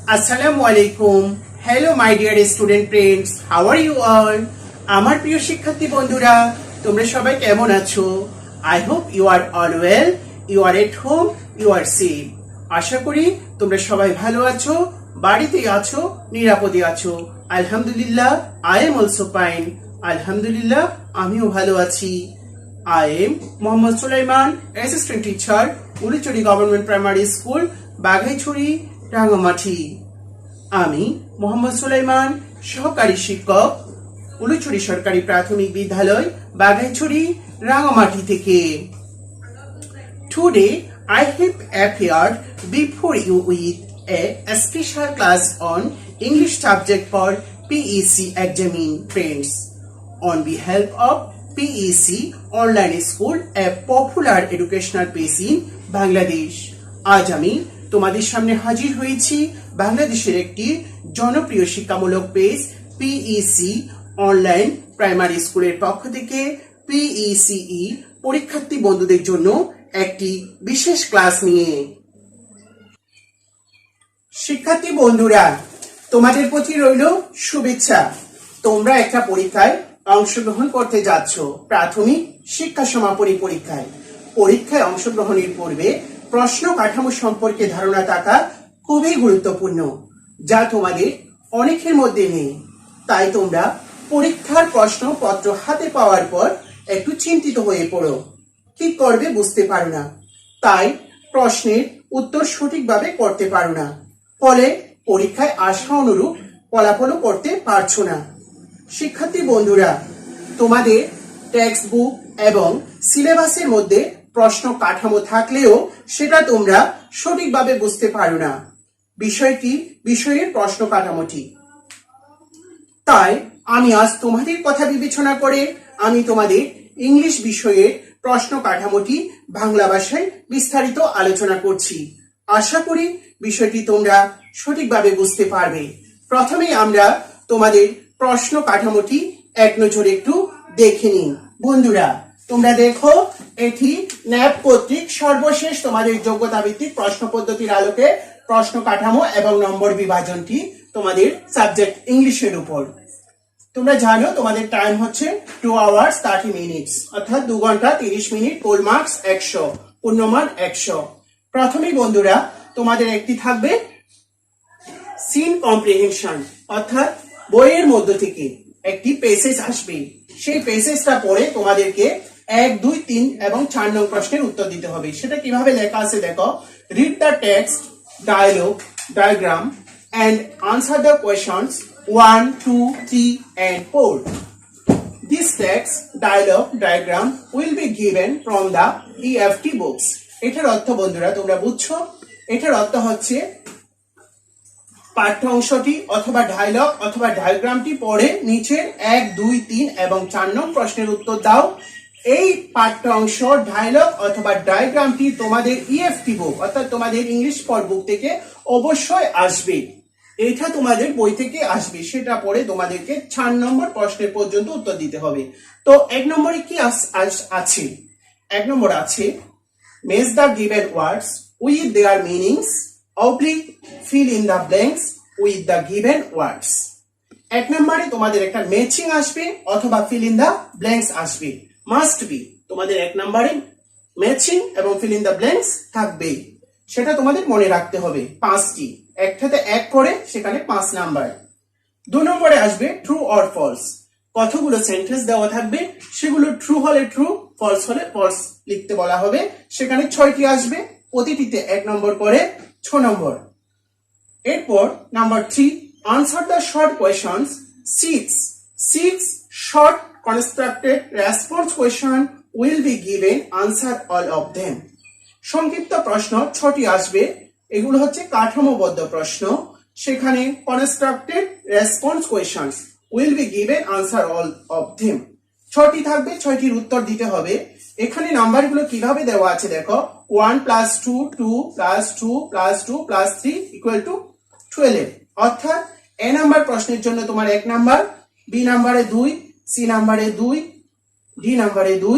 Assalamualaikum. Hello my dear student friends. How are you all? আমার প্রিয় শিক্ষার্থী বন্ধুরা, তোমরা সবাই কেমন আছো? I hope you are all well. You are at home. You are safe. আশা করি তোমরা সবাই ভালো আছো, বাড়িতে আছো, নিরাপদে আছো। আলহামদুলিল্লাহ, I am also fine. আলহামদুলিল্লাহ, আমিও ভালো আছি। I am Mohammad Sulaiman, assistant teacher, Ulichuri government primary school, Baghaichhari, Rangamati. আমি মোহাম্মদ সুলাইমান, সহকারী শিক্ষক, উলিচুরি সরকারি প্রাথমিক বিদ্যালয়, বাঘাইছড়ি, রাঙ্গামাটি থেকে। Today I have appeared before you with a special class on English subject for PEC examine friends. On behalf of PEC Online School, a popular educational page in Bangladesh. আজ আমি তোমাদের সামনে হাজির হয়েছি বাংলাদেশের একটি জনপ্রিয় শিক্ষামূলক পেজ পিইসি অনলাইন প্রাইমারি স্কুলের পক্ষ থেকে পিইসিই পরীক্ষার্থী বন্ধুদের জন্য একটি বিশেষ ক্লাস নিয়ে। শিক্ষার্থী বন্ধুরা, তোমাদের প্রতি রইল শুভেচ্ছা। তোমরা একটা পরীক্ষায় অংশগ্রহণ করতে যাচ্ছ, প্রাথমিক শিক্ষা সমাপনী পরীক্ষায়। পরীক্ষায় অংশগ্রহণের পূর্বে প্রশ্ন কাঠামো সম্পর্কে ধারণা থাকা খুবই গুরুত্বপূর্ণ, যা তোমাদের অনেকের মধ্যে নেই। তাই তোমরা পরীক্ষার প্রশ্নপত্র হাতে পাওয়ার পর একটু চিন্তিত হয়ে পড়ো, কি করবে বুঝতে পারো না, তাই প্রশ্নের উত্তর সঠিকভাবে করতে পারো না, ফলে পরীক্ষায় আশা অনুরূপ ফলাফলও করতে পারছো না। শিক্ষার্থী বন্ধুরা, তোমাদের টেক্সট বুক এবং সিলেবাসের মধ্যে প্রশ্ন কাঠামো থাকলেও সেটা তোমরা সঠিকভাবে বুঝতে পারো না বিষয়ের প্রশ্ন কাঠামোটি। তাই আমি আজ তোমাদের কথা বিবেচনা করে আমি তোমাদের ইংলিশ বিষয়ের প্রশ্ন কাঠামোটি বাংলা ভাষায় বিস্তারিত আলোচনা করছি। আশা করি বিষয়টি তোমরা সঠিকভাবে বুঝতে পারবে। প্রথমেই আমরা তোমাদের প্রশ্ন কাঠামোটি এক নজরে একটু দেখে নিই। বন্ধুরা, তোমরা দেখো, এটি ন্যাপ কর্তৃক সর্বশেষ তোমাদের যোগ্যতা ভিত্তিক প্রশ্ন পদ্ধতির আলোকে প্রশ্ন কাঠামো এবং নম্বর বিভাজনটি তোমাদের সাবজেক্ট ইংলিশের উপর। তোমরা জানো তোমাদের টাইম হচ্ছে 2 hours 30 minutes, অর্থাৎ 2 ঘন্টা 30 মিনিট। Full marks 100, পূর্ণমান 100। প্রথমেই বন্ধুরা তোমাদের একটি থাকবে সিন কম্প্রিহেনশন, অর্থাৎ বইয়ের মধ্য থেকে একটি প্যাসেজ আসবে। সেই প্যাসেজটা পড়ে তোমাদেরকে 1, 2, 3 এবং 4 নং প্রশ্নের উত্তর দিতে হবে। সেটা কিভাবে লেখা আছে দেখো। Read the text, dialogue, diagram and answer the questions 1, 2, 3 and 4. This text, dialogue, diagram will be given from the EFT books. এটার অর্থ বন্ধুরা তোমরা বুঝছো? এটার অর্থ হচ্ছে পাঠ্য অংশটি অথবা ডায়লগ অথবা ডায়াগ্রামটি পড়ে নিচের 1, 2, 3 এবং 4 নং প্রশ্নের উত্তর দাও। এই পাঠ্য অংশ, ডায়লগ অথবা ডায়াগ্রামটি তোমাদের ইএফটি বুক অর্থাৎ তোমাদের ইংলিশ ফর বুক থেকে অবশ্যই আসবে। এটা তোমাদের বই থেকে আসবে, সেটা পড়ে তোমাদেরকে 4 নম্বর প্রশ্নের পর্যন্ত উত্তর দিতে হবে। তো 1 নম্বরে কি আছে? 1 নম্বর আছে match the given words with their meanings oblique fill in the blanks with the given words. 1 নম্বরে তোমাদের একটা ম্যাচিং আসবে অথবা fill in the blanks আসবে, মাস্ট বি। তোমাদের 1 নম্বরে ম্যাচিং এবং fill in the blanks থাকবে, সেটা তোমাদের মনে রাখতে হবে। 5টি একসাথে 1 করে সেখানে 5 নাম্বার। 2 নম্বরে আসবে ট্রু অর ফলস। কতগুলো সেন্টেন্স দেওয়া থাকবে, সেগুলো ট্রু হলে ট্রু, ফলস হলে ফলস লিখতে বলা হবে। সেখানে 6টি আসবে, প্রতিটিতে 1 নম্বর করে, 6 নম্বর। এরপর number 3, answer the short questions 6 short constructed response question will be given, answer all of them. সংক্ষিপ্ত প্রশ্ন 6টি আসবে, এগুলো হচ্ছে কাঠামোবদ্ধ প্রশ্ন। সেখানে constructed response questions will be given, answer all of them 6টি থাকবে, 6টির উত্তর দিতে হবে। এখানে নাম্বারগুলো কিভাবে দেওয়া আছে দেখো। 1 + 2, 2 + 2 + 2 + 3 = 12। অর্থাৎ এ নাম্বার প্রশ্নের জন্য তোমার 1 নাম্বার, বি নাম্বারে 2, সি নাম্বারে 2, ডি নাম্বারে 2,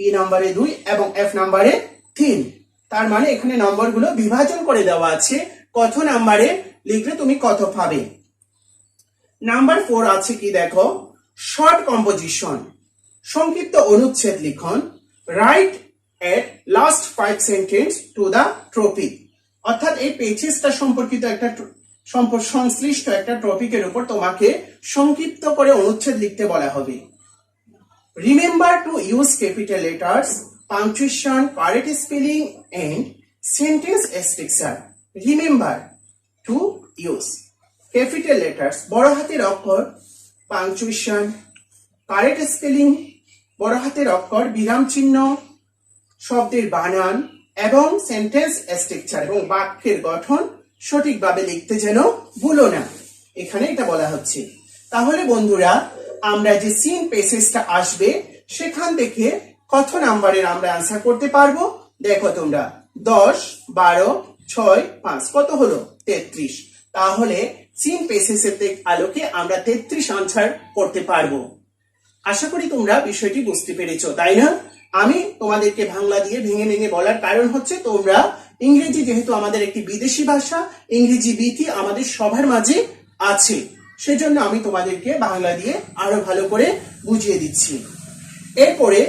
ই নাম্বারে 2 এবং এফ নাম্বারে 3। তার মানে এখানে নম্বরগুলো বিভাজন করে দেওয়া আছে। কত নাম্বারে লিখলে তুমি কত পাবে। নাম্বার 4 আছে কি দেখো, শর্ট কম্পোজিশন, সংক্ষিপ্ত অনুচ্ছেদ লিখন। Write at last 5 sentence to the topic, অর্থাৎ এই পেজেসটা সম্পর্কিত একটা সংশ্লিষ্ট একটা টপিকের উপর তোমাকে সংক্ষিপ্ত করে অনুচ্ছেদ লিখতে বলা হবে। Remember to use capital letters, punctuation, correct spelling and sentence structure. Remember to use capital letters, বড় হাতের অক্ষর, পাংচুয়েশন, কারেক্ট স্পেলিং, বড় হাতের অক্ষর, বিরাম চিহ্ন, শব্দের বানান এবং সেন্টেন্স স্ট্রাকচার এবং বাক্যের গঠন সঠিকভাবে লিখতে যেন ভুলো না, এখানে এটা বলা হচ্ছে। তাহলে বন্ধুরা, আমরা যে সিন পেসেজটা আসবে সেখান থেকে কত নাম্বারের আমরা আনসার করতে পারবো? দেখো তোমরা 10, 12, 6, 5 কত হলো? 33। তাহলে সিন পেসেজের আলোকে আমরা 33 আনসার করতে পারবো। আশা করি তোমরা বিষয়টি বুঝতে পেরেছো, তাই না? আমি তোমাদেরকে বাংলা দিয়ে ভেঙে ভেঙে বলার কারণ হচ্ছে, তোমরা ইংরেজি যেহেতু আমাদের একটি বিদেশি ভাষা, ইংরেজি ভীতি আমাদের সবার মাঝে আছে, সেজন্য আমি তোমাদেরকে বাংলা দিয়ে আরো ভালো করে বুঝিয়ে দিচ্ছি। এরপরে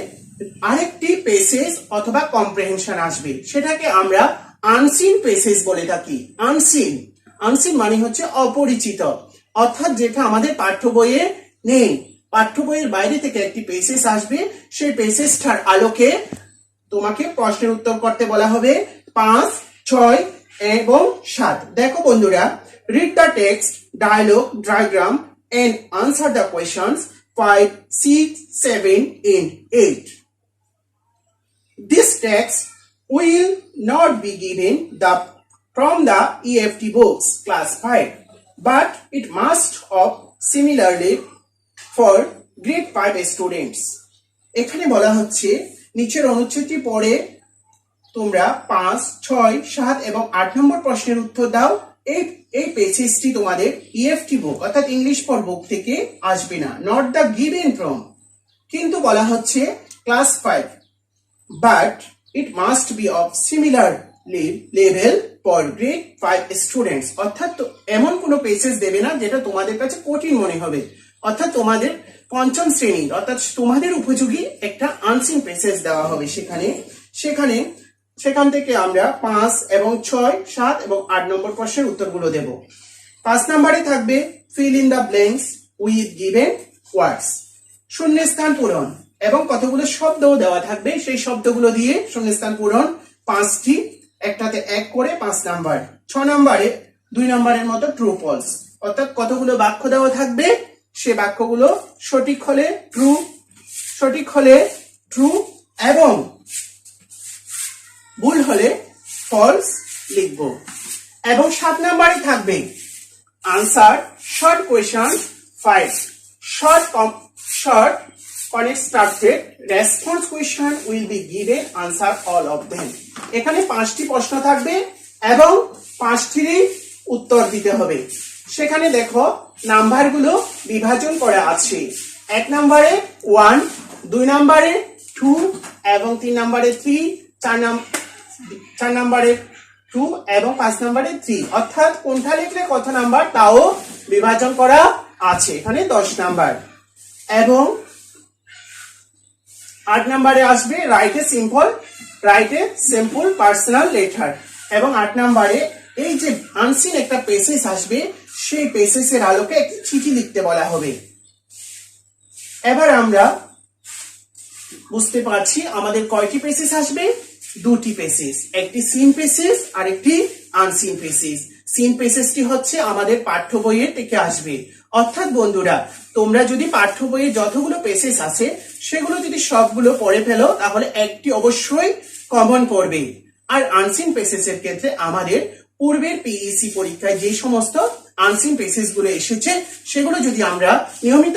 আরেকটি পেসেজ অথবা কম্প্রিহেনশন আসবে, সেটাকে আমরা আনসিন পেসেজ বলে থাকি। আনসিন, আনসিন মানে হচ্ছে অপরিচিত, অর্থাৎ যেটা আমাদের পাঠ্য বইয়ে নেই। পাঠ্য বইয়ের বাইরে থেকে একটি পেসেজ আসবে, সেই পেসেজটার আলোকে তোমাকে প্রশ্নের উত্তর করতে বলা হবে 5, 6 এবং 7। দেখো বন্ধুরা, read the text, dialogue, diagram and answer the questions 5, 6, 7 and 8. This text will not be given from the EFT books class 5, but it must of similarly for grade 5 students. এখানে বলা হচ্ছে নিচের অনুচ্ছেদটি পড়ে তোমরা 5, 6, 7 এবং 8 নম্বর প্রশ্নের উত্তর দাও। এই পেজটি তোমাদের ইএফটি বুক অর্থাৎ ইংলিশ ফর বুক থেকে আসবে না, নট দ্য গিভেন ফ্রম, কিন্তু বলা হচ্ছে class 5, but it must be of similar level for grade 5 students. অর্থাৎ এমন কোনো পেজেস দেবে না যেটা তোমাদের কাছে কঠিন মনে হবে, অর্থাৎ তোমাদের পঞ্চম শ্রেণী অর্থাৎ তোমাদের উপযোগী একটা আনসিন পেসেজ দেওয়া হবে। সেখান থেকে আমরা 5 এবং 6, 7 এবং 8 নম্বর প্রশ্নের উত্তরগুলো দেব। 5 নম্বরে থাকবে feel in the blanks with given words, শূন্যস্থান পূরণ, এবং কতগুলো শব্দও দেওয়া থাকবে, সেই শব্দগুলো দিয়ে শূন্যস্থান পূরণ 5টি, একটাতে 1 করে 5 নাম্বার। 6 নম্বরে 2 নম্বরের মতো ট্রু ফলস, অর্থাৎ কতগুলো বাক্য দেওয়া থাকবে, সে বাক্যগুলো সঠিক হলে ট্রু এবং ভুল হলে ফলস লিখব। এবং 7 নম্বরে থাকবে answer short question 5, short constructed response question will be given, answer all of them. এখানে 5টি প্রশ্ন থাকবে এবং 5টিরই উত্তর দিতে হবে। সেখানে দেখো নাম্বারগুলো বিভাজন করা আছে, 1 নম্বরে 1, 2 নম্বরে 2 এবং 3 নম্বরে 3, 4 নম্বরে 2 এবং 5 নম্বরে 3, অর্থাৎ কোনটা লিখলে কত নাম্বার তাও বিভাজন করা আছে। এখানে 10 নাম্বার। এবং 8 নম্বরে আসবে write a simple personal letter, এবং 8 নম্বরে এই যে আনসিন একটা পেসেজ আসবে, সেই পেসেজের আলোকে একটি চিঠি লিখতে বলা হবে। এবার আমরা বুঝতে পারছি আমাদের কয়টি পেসেজ আসবে? 2টি পেসেজ, একটি সিন পেসেজ আর একটি আনসিন পেসেজ। সিন পেসেজটি হচ্ছে আমাদের পাঠ্য বইয়ের থেকে আসবে, অর্থাৎ বন্ধুরা তোমরা যদি পাঠ্য বইয়ে যতগুলো পেসেজ আছে সেগুলো যদি সবগুলো পড়ে ফেলো তাহলে একটি অবশ্যই কমন করবে। আর আনসিন পেসেজের ক্ষেত্রে আমাদের পূর্বের পিইসি পরীক্ষায় যে সমস্ত আনসিন পেসেজ গুলো এসেছে সেগুলো যদি আমরা নিয়মিত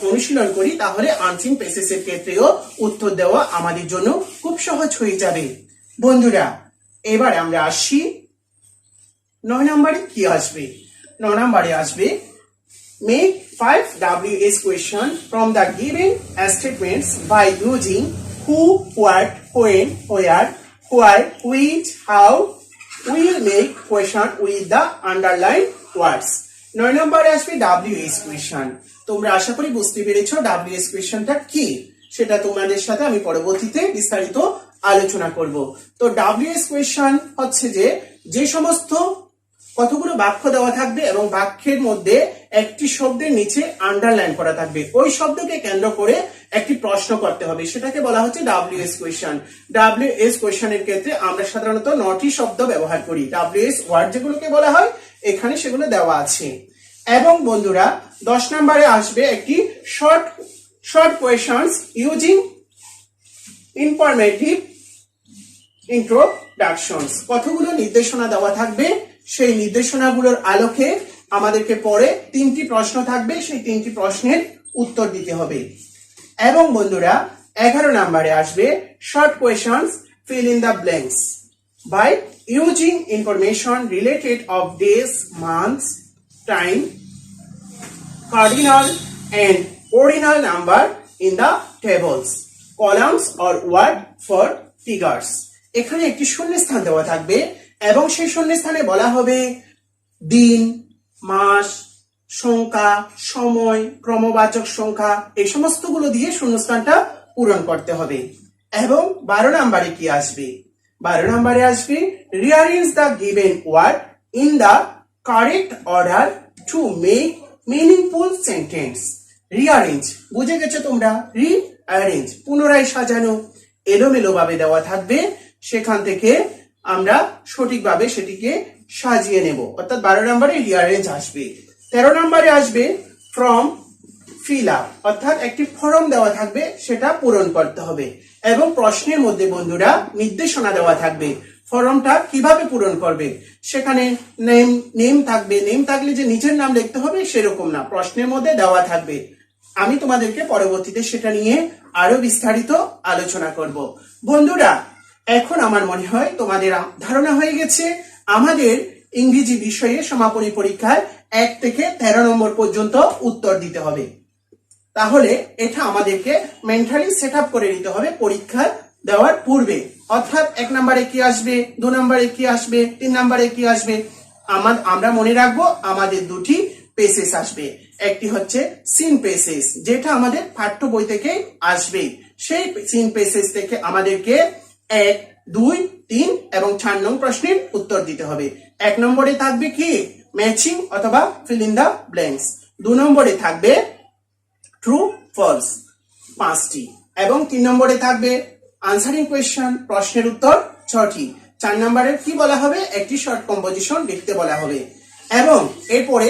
অনুশীলন করি তাহলে আনসিন পেসেজের ক্ষেত্রেও উত্তর দেওয়া আমাদের জন্য খুব সহজ হয়ে যাবে। বন্ধুরা এবার আমরা আসি 9 নম্বরে কি আসবে। 9 নম্বরে আসবে make 5 WH question from the given statements by using who, what, when, where, why, which, how. We will make question with the underline ওয়ার্ডস। 9 নম্বরে আসবে WH কোয়েশ্চন। তোমরা আশা করি বুঝতে পেরেছো WH কোয়েশ্চনটা কি, সেটা তোমাদের সাথে আমি পরবর্তীতে বিস্তারিত আলোচনা করব। তো WH কোয়েশ্চন হচ্ছে যে সমস্ত কতগুলো বাক্য দেওয়া থাকবে এবং বাক্যের মধ্যে একটি শব্দের নিচে আন্ডারলাইন করা থাকবে, ওই শব্দকে কেন্দ্র করে একটি প্রশ্ন করতে হবে, সেটাকে বলা হচ্ছে WH কোয়েশ্চন। WH কোয়েশ্চনের ক্ষেত্রে আমরা সাধারণত 9টি শব্দ ব্যবহার করি। WH ওয়ার্ড যেগুলোকে বলা হয় এখানে সেগুলো দেওয়া আছে। এবং বন্ধুরা 10 নম্বরে আসবে একটি short questions using informative introductions. কতগুলো নির্দেশনা দেওয়া থাকবে, সেই নির্দেশনাগুলোর আলোকে আমাদেরকে পরে 3টি প্রশ্ন থাকবে, সেই 3টি প্রশ্নের উত্তর দিতে হবে। এবং বন্ধুরা 11 নম্বরে আসবে short questions fill in the blanks by using information related of days, months, time, cardinal and ordinal number in the tables, columns or word for figures। এখানে একটি শূন্যস্থান দেওয়া থাকবে এবং সেই শূন্যস্থানে বলা হবে দিন, মাস, সংখ্যা, সময়, ক্রমবাচক সংখ্যা, এই সমস্তগুলো দিয়ে শূন্যস্থানটা পূরণ করতে হবে। এবং 12 নম্বরে কি আসবে? 12 নম্বরে আসবে rearrange the given word in the correct order to make meaningful sentence। Rearrange বুঝে গেছো তোমরা? রিঅ্যারেঞ্জ পুনরায় সাজানো, এলোমেলো ভাবে দেওয়া থাকবে, সেখান থেকে আমরা সঠিকভাবে সেটিকে সাজিয়ে নেব, অর্থাৎ 12 নম্বরে রিঅ্যারেঞ্জ আসবে। 13 নম্বরে আসবে ফ্রম ফিল আপ, অর্থাৎ একটি ফর্ম দেওয়া থাকবে, সেটা পূরণ করতে হবে এবং প্রশ্নের মধ্যে বন্ধুরা নির্দেশনা দেওয়া থাকবে ফর্মটা কিভাবে পূরণ করবে। সেখানে নেম থাকবে, নেম থাকলে যে নিজের নাম লিখতে হবে সেরকম না, প্রশ্নের মধ্যে দেওয়া থাকবে। আমি তোমাদেরকে পরবর্তীতে সেটা নিয়ে আরো বিস্তারিত আলোচনা করব। বন্ধুরা এখন আমার মনে হয় তোমাদের ধারণা হয়ে গেছে আমাদের ইংরেজি বিষয়ে সমাপনী পরীক্ষায় 1 থেকে 13 নম্বর পর্যন্ত উত্তর দিতে হবে। তাহলে এটা আমাদেরকে মেন্টালি সেট আপ করে নিতে হবে পরীক্ষা দেওয়ার পূর্বে, অর্থাৎ 1 নম্বরে কি আসবে, 2 নম্বরে কি আসবে, 3 নম্বরে কি আসবে। আমরা মনে রাখবো আমাদের 2টি পেসেস আসবে, একটি হচ্ছে সিন পেসেস, যেটা আমাদের পাঠ্য বই থেকে আসবে। সেই সিন পেসেস থেকে আমাদেরকে 1, 2, 3 এবং 4 নং প্রশ্নের উত্তর দিতে হবে। 1 নম্বরে থাকবে কি ম্যাচিং অথবা ফিল ইন দ্য ব্ল্যাঙ্কস, 2 নম্বরে থাকবে ট্রু ফলস 5টি, এবং 3 নম্বরে থাকবে আনসারিং কোয়েশ্চন, প্রশ্নের উত্তর 6টি। 4 নম্বরে কি বলা হবে, একটি শর্ট কম্পোজিশন লিখতে বলা হবে। এবং এরপরে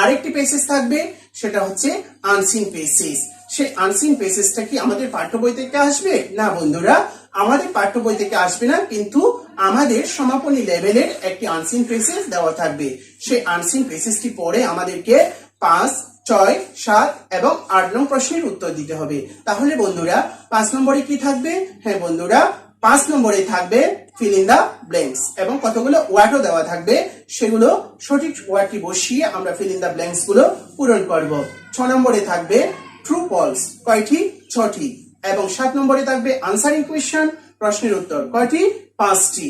আরেকটি পেসেজ থাকবে, সেটা হচ্ছে আনসিন পেসেজ। সেই আনসিন পেসেজটা কি আমাদের পাঠ্য বই থেকে আসবে? না বন্ধুরা, আমাদের পাঠ্য বই থেকে আসবে না, কিন্তু আমাদের সমাপনী লেভেলের একটি আনসিন পেসেজ দেওয়া থাকবে। সেই আনসিন পেসেজটি পড়ে আমাদেরকে 5, 6, 7 এবং 8 নং প্রশ্নের উত্তর দিতে হবে। তাহলে বন্ধুরা 5 নম্বরে কি থাকবে? হ্যাঁ বন্ধুরা 5 নম্বরে থাকবে ফিল ইন দা ব্ল্যাঙ্কস এবং কতগুলো ওয়ার্ডও দেওয়া থাকবে, সেগুলো সঠিক ওয়ার্ডটি বসিয়ে আমরা ফিল ইন দা ব্ল্যাঙ্কস গুলো পূরণ করব। 6 নম্বরে থাকবে ট্রু ফলস, কয়টি? 6টি। এবং 7 নম্বরে থাকবে আনসারিং কোয়েশ্চন, প্রশ্নের উত্তর কয়টি? 5টি।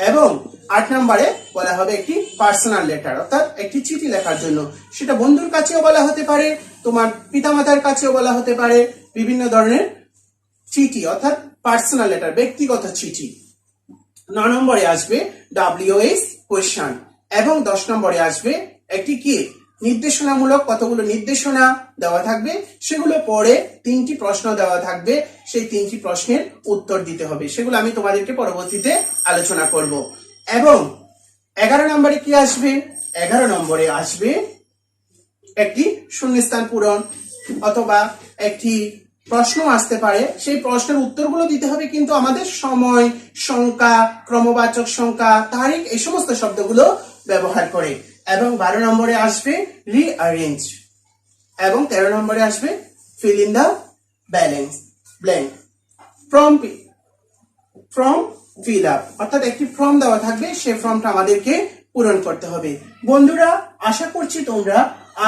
এবং 8 নম্বরে বলা হবে একটি পার্সোনাল লেটার, অর্থাৎ একটি চিঠি লেখার জন্য, সেটা বন্ধুর কাছেও বলা হতে পারে, তোমার পিতামাতার কাছেও বলা হতে পারে, বিভিন্ন ধরনের চিঠি অর্থাৎ পার্সোনাল লেটার, ব্যক্তিগত চিঠি। 9 নম্বরে আসবে WH কোয়েশ্চন এবং 10 নম্বরে আসবে একটি কি নির্দেশনামূলক কতগুলো নির্দেশনা দেওয়া থাকবে, সেগুলো পরে 3টি প্রশ্ন দেওয়া থাকবে, সেই 3টি প্রশ্নের উত্তর দিতে হবে, সেগুলো আমি তোমাদেরকে পরবর্তীতে আলোচনা করব। এবং 11 নম্বরে কি আসবে? 11 নম্বরে আসবে একটি শূন্যস্থান পূরণ অথবা একটি প্রশ্ন আসতে পারে, সেই প্রশ্নের উত্তরগুলো দিতে হবে কিন্তু আমাদের সময়, সংখ্যা, ক্রমবাচক সংখ্যা, তারিখ, এই সমস্ত শব্দগুলো ব্যবহার করে। এবং 12 নম্বরে আসবে রিঅ্যারেঞ্জ এবং 13 নম্বরে আসবে fill in the blank from fill up, অর্থাৎ একটি ফর্ম দেওয়া থাকবে, সেই ফর্মটা আমাদেরকে পূরণ করতে হবে। বন্ধুরা আশা করছি তোমরা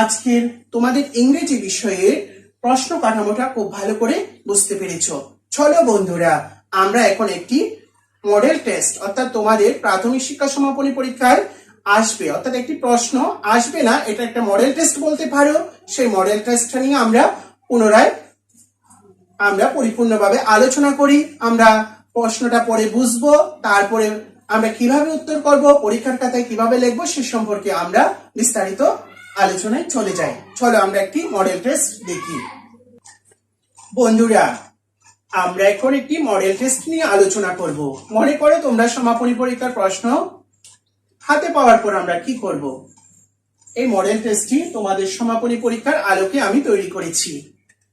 আজকের তোমাদের ইংরেজি বিষয়ের প্রশ্ন কাঠামোটা খুব ভালো করে বুঝতে পেরেছো। চলো বন্ধুরা আমরা এখন একটি মডেল টেস্ট অর্থাৎ তোমাদের প্রাথমিক শিক্ষা সমাপনী পরীক্ষায় আসবে, অর্থাৎ একটি প্রশ্ন আসবে না, এটা একটা মডেল টেস্ট বলতে পারো। সেই মডেল টেস্টটা নিয়ে আমরা পুনরায় পরিপূর্ণভাবে আলোচনা করি। আমরা প্রশ্নটা পরে বুঝবো, তারপরে আমরা কিভাবে উত্তর করব, পরীক্ষার খাতায় কিভাবে লিখবো সে সম্পর্কে আমরা বিস্তারিত আলোচনায় চলে যাই। চলো আমরা একটি মডেল টেস্ট দেখি। বন্ধুরা, আমরা এখন একটি মডেল টেস্ট নিয়ে আলোচনা করব। মনে করো তোমরা সমাপনী পরীক্ষার প্রশ্ন হাতে পাওয়ার পর আমরা কি করব। এই মডেল টেস্টটি তোমাদের সমাপনী পরীক্ষার আলোকে আমি তৈরি করেছি।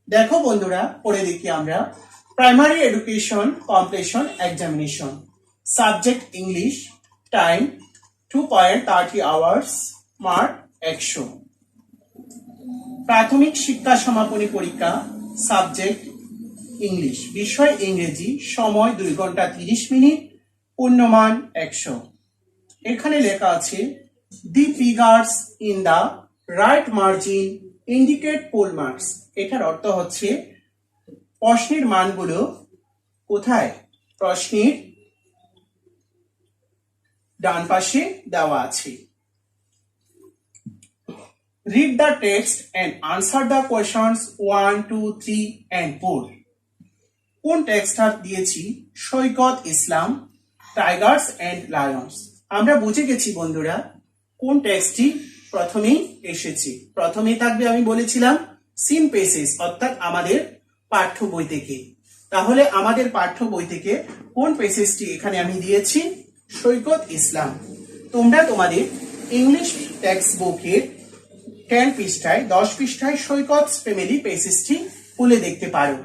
দেখো বন্ধুরা, পড়ে দেখি আমরা। Primary education completion examination, subject English, time 2.30 hours, mark 100। প্রাথমিক শিক্ষা সমাপনী পরীক্ষা, সাবজেক্ট ইংলিশ, বিষয় ইংরেজি, সময় 2 ঘন্টা 30 মিনিট, পূর্ণমান 100। এখানে লেখা আছে the figures in the right margin indicate full marks. এটার অর্থ হচ্ছে প্রশ্নের মানগুলো কোথায়, প্রশ্নের ডান পাশে দেওয়া আছে। Read the text and answer the questions 1, 2, 3 and 4। কোন টেক্সটটা দিয়েছি? Saikat Islam, tigers and lions. আমরা বুঝে গেছি বন্ধুরা কোন টেক্সটটি প্রথমেই এসেছে। প্রথমেই থাকবে, আমি বলেছিলাম, সিন পেসেস, অর্থাৎ আমাদের পাঠ্য বই থেকে। তাহলে আমাদের পাঠ্য বই থেকে কোন পেসেসটি এখানে আমি দিয়েছি? সৈকত ইসলাম। তোমরা তোমাদের ইংলিশ টেক্সট বুকের 10 পৃষ্ঠায় 10 পৃষ্ঠায় সৈকত ফ্যামিলি পেসেসটি খুলে দেখতে পারো।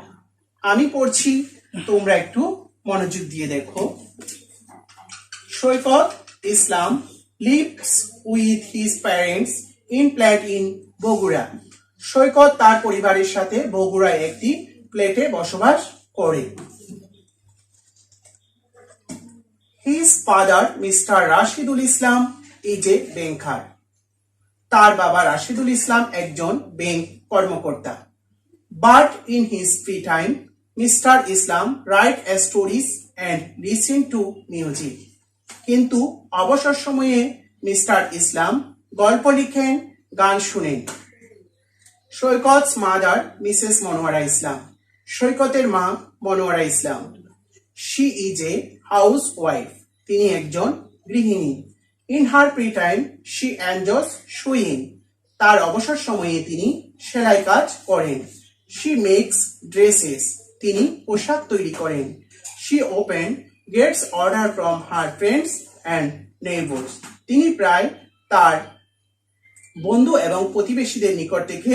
আমি পড়ছি, তোমরা একটু মনোযোগ দিয়ে দেখো। সৈকত ইসলাম lives with his parents in flat in Bogura. সৈকত তার পরিবারের সাথে বগুড়ায় একটি ফ্ল্যাটে বসবাস করে। His father, Mr. Rashidul Islam, is a banker। তার বাবা রাশিদুল ইসলাম একজন ব্যাংক কর্মকর্তা। But in his free time, Mr. Islam write stories and listen to music। কিন্তু অবসর সময়ে মিস্টার ইসলাম গল্প লিখেন, গান শুনেন। সৈকত's মাদার মিসেস মনোয়ারা ইসলাম। সৈকতের মা মনোয়ারা ইসলাম। She is a housewife। তিনি একজন গৃহিণী। In her free time, she enjoys sewing। তার অবসর সময়ে তিনি সেলাই কাজ করেন। She makes dresses। তিনি পোশাক তৈরি করেন। She often gets order from her friends and neighbors। তিনি প্রায় তার বন্ধু এবং প্রতিবেশীদের নিকট থেকে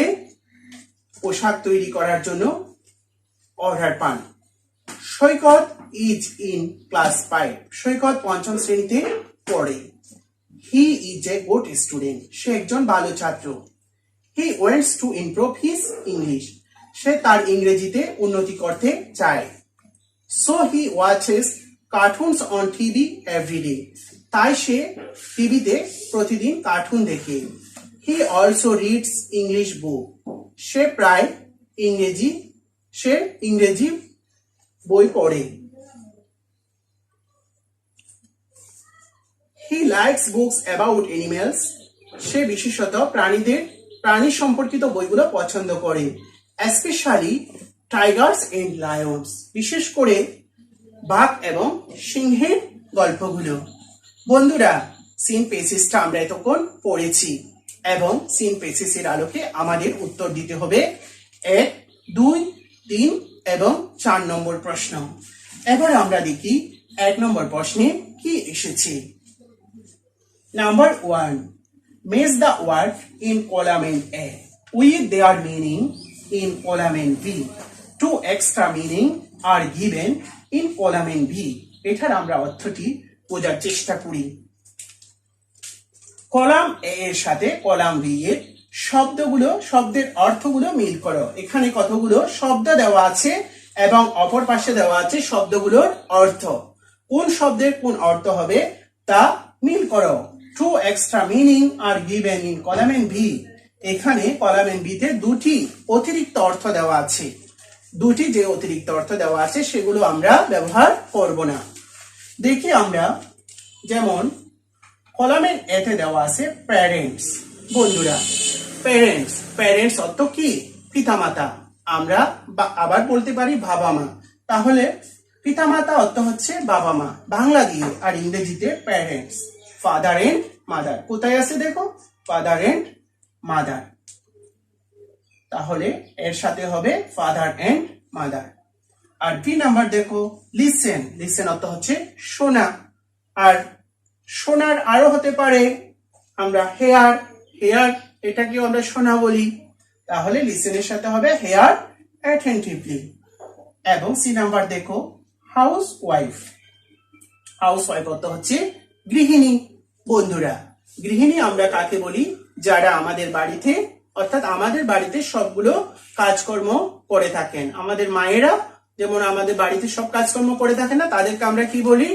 পোশাক তৈরি করার জন্য অর্ডার পান। Saikat is in class 5। Saikat 5ম শ্রেণীতে পড়ে। He is a good student. সে একজন ভালো ছাত্র। He wants to improve his English. সে তার ইংরেজিতে উন্নতি করতে চায়। So he watches cartoons on TV every day. তাই সে টিভিতে প্রতিদিন কার্টুন দেখে। He also reads English book. সে প্রায় ইংরেজি বই পড়ে। He likes books about animals. সে বিশেষত প্রাণী সম্পর্কিত বইগুলো পছন্দ করে। Specially tigers and lions. বিশেষ করে বাঘ এবং সিংহের গল্পগুলো। বন্ধুরা, সিন পেসেসটা আমরা এতক্ষণ পড়েছি এবং সিন পেসেসের আলোকে আমাদের উত্তর দিতে হবে 1, 2, 3 এবং 4 নম্বর প্রশ্ন। এবার আমরা দেখি 1 নম্বর প্রশ্নে কি এসেছে। Number 1, match the word in column A with their meaning in column B। 2 extra meaning are given in column B। এটার আমরা অর্থটি বোঝার চেষ্টা করি। কলাম এ এর সাথে কলাম বি এর শব্দের অর্থগুলো মিল করো। এখানে কতগুলো শব্দ দেওয়া আছে এবং অপর পাশে দেওয়া আছে শব্দগুলোর অর্থ। কোন শব্দের কোন অর্থ হবে তা মিল করো। 2 extra meaning are given in column B। এখানে column B তে 2টি অতিরিক্ত অর্থ দেওয়া আছে। 2টি যে অতিরিক্ত অর্থ দেওয়া আছে সেগুলো আমরা ব্যবহার করব না। দেখি আমরা, যেমন ক কলামের এতে দেওয়া আছে প্যারেন্টস। বন্ধুরা, প্যারেন্টস, প্যারেন্টস অর্থ কি? পিতামাতা। আমরা আবার বলতে পারি বাবা মা। তাহলে পিতামাতা অর্থ হচ্ছে বাবা মা বাংলা দিয়ে, আর ইংরেজিতে প্যারেন্টস। ফাদার এন্ড মাদার কোথায় আছে দেখো, ফাদার এন্ড মাদার। তাহলে এর সাথে হবে ফাদার এন্ড মাদার। আর বি নাম্বার দেখো, লিসেন। লিসেন অর্থ হচ্ছে শোনা। আর শোনার আরো হতে পারে আমরা হেয়ার। হেয়ার এটাকেও আমরা শোনা বলি। তাহলে লিসেনের সাথে হবে হেয়ার অ্যাটেন্টিভলি। এবং সি নাম্বার দেখো, হাউস ওয়াইফ। হাউস ওয়াইফ অর্থ হচ্ছে গৃহিণী। বন্ধুরা, গৃহিণী আমরা কাকে বলি? যারা আমাদের বাড়িতে, অর্থাৎ আমাদের বাড়িতে সবগুলো কাজকর্ম করে থাকেন। আমাদের মায়েরা যেমন আমাদের বাড়িতে সব কাজকর্ম করে থাকেন না, তাদেরকে আমরা কি বলি?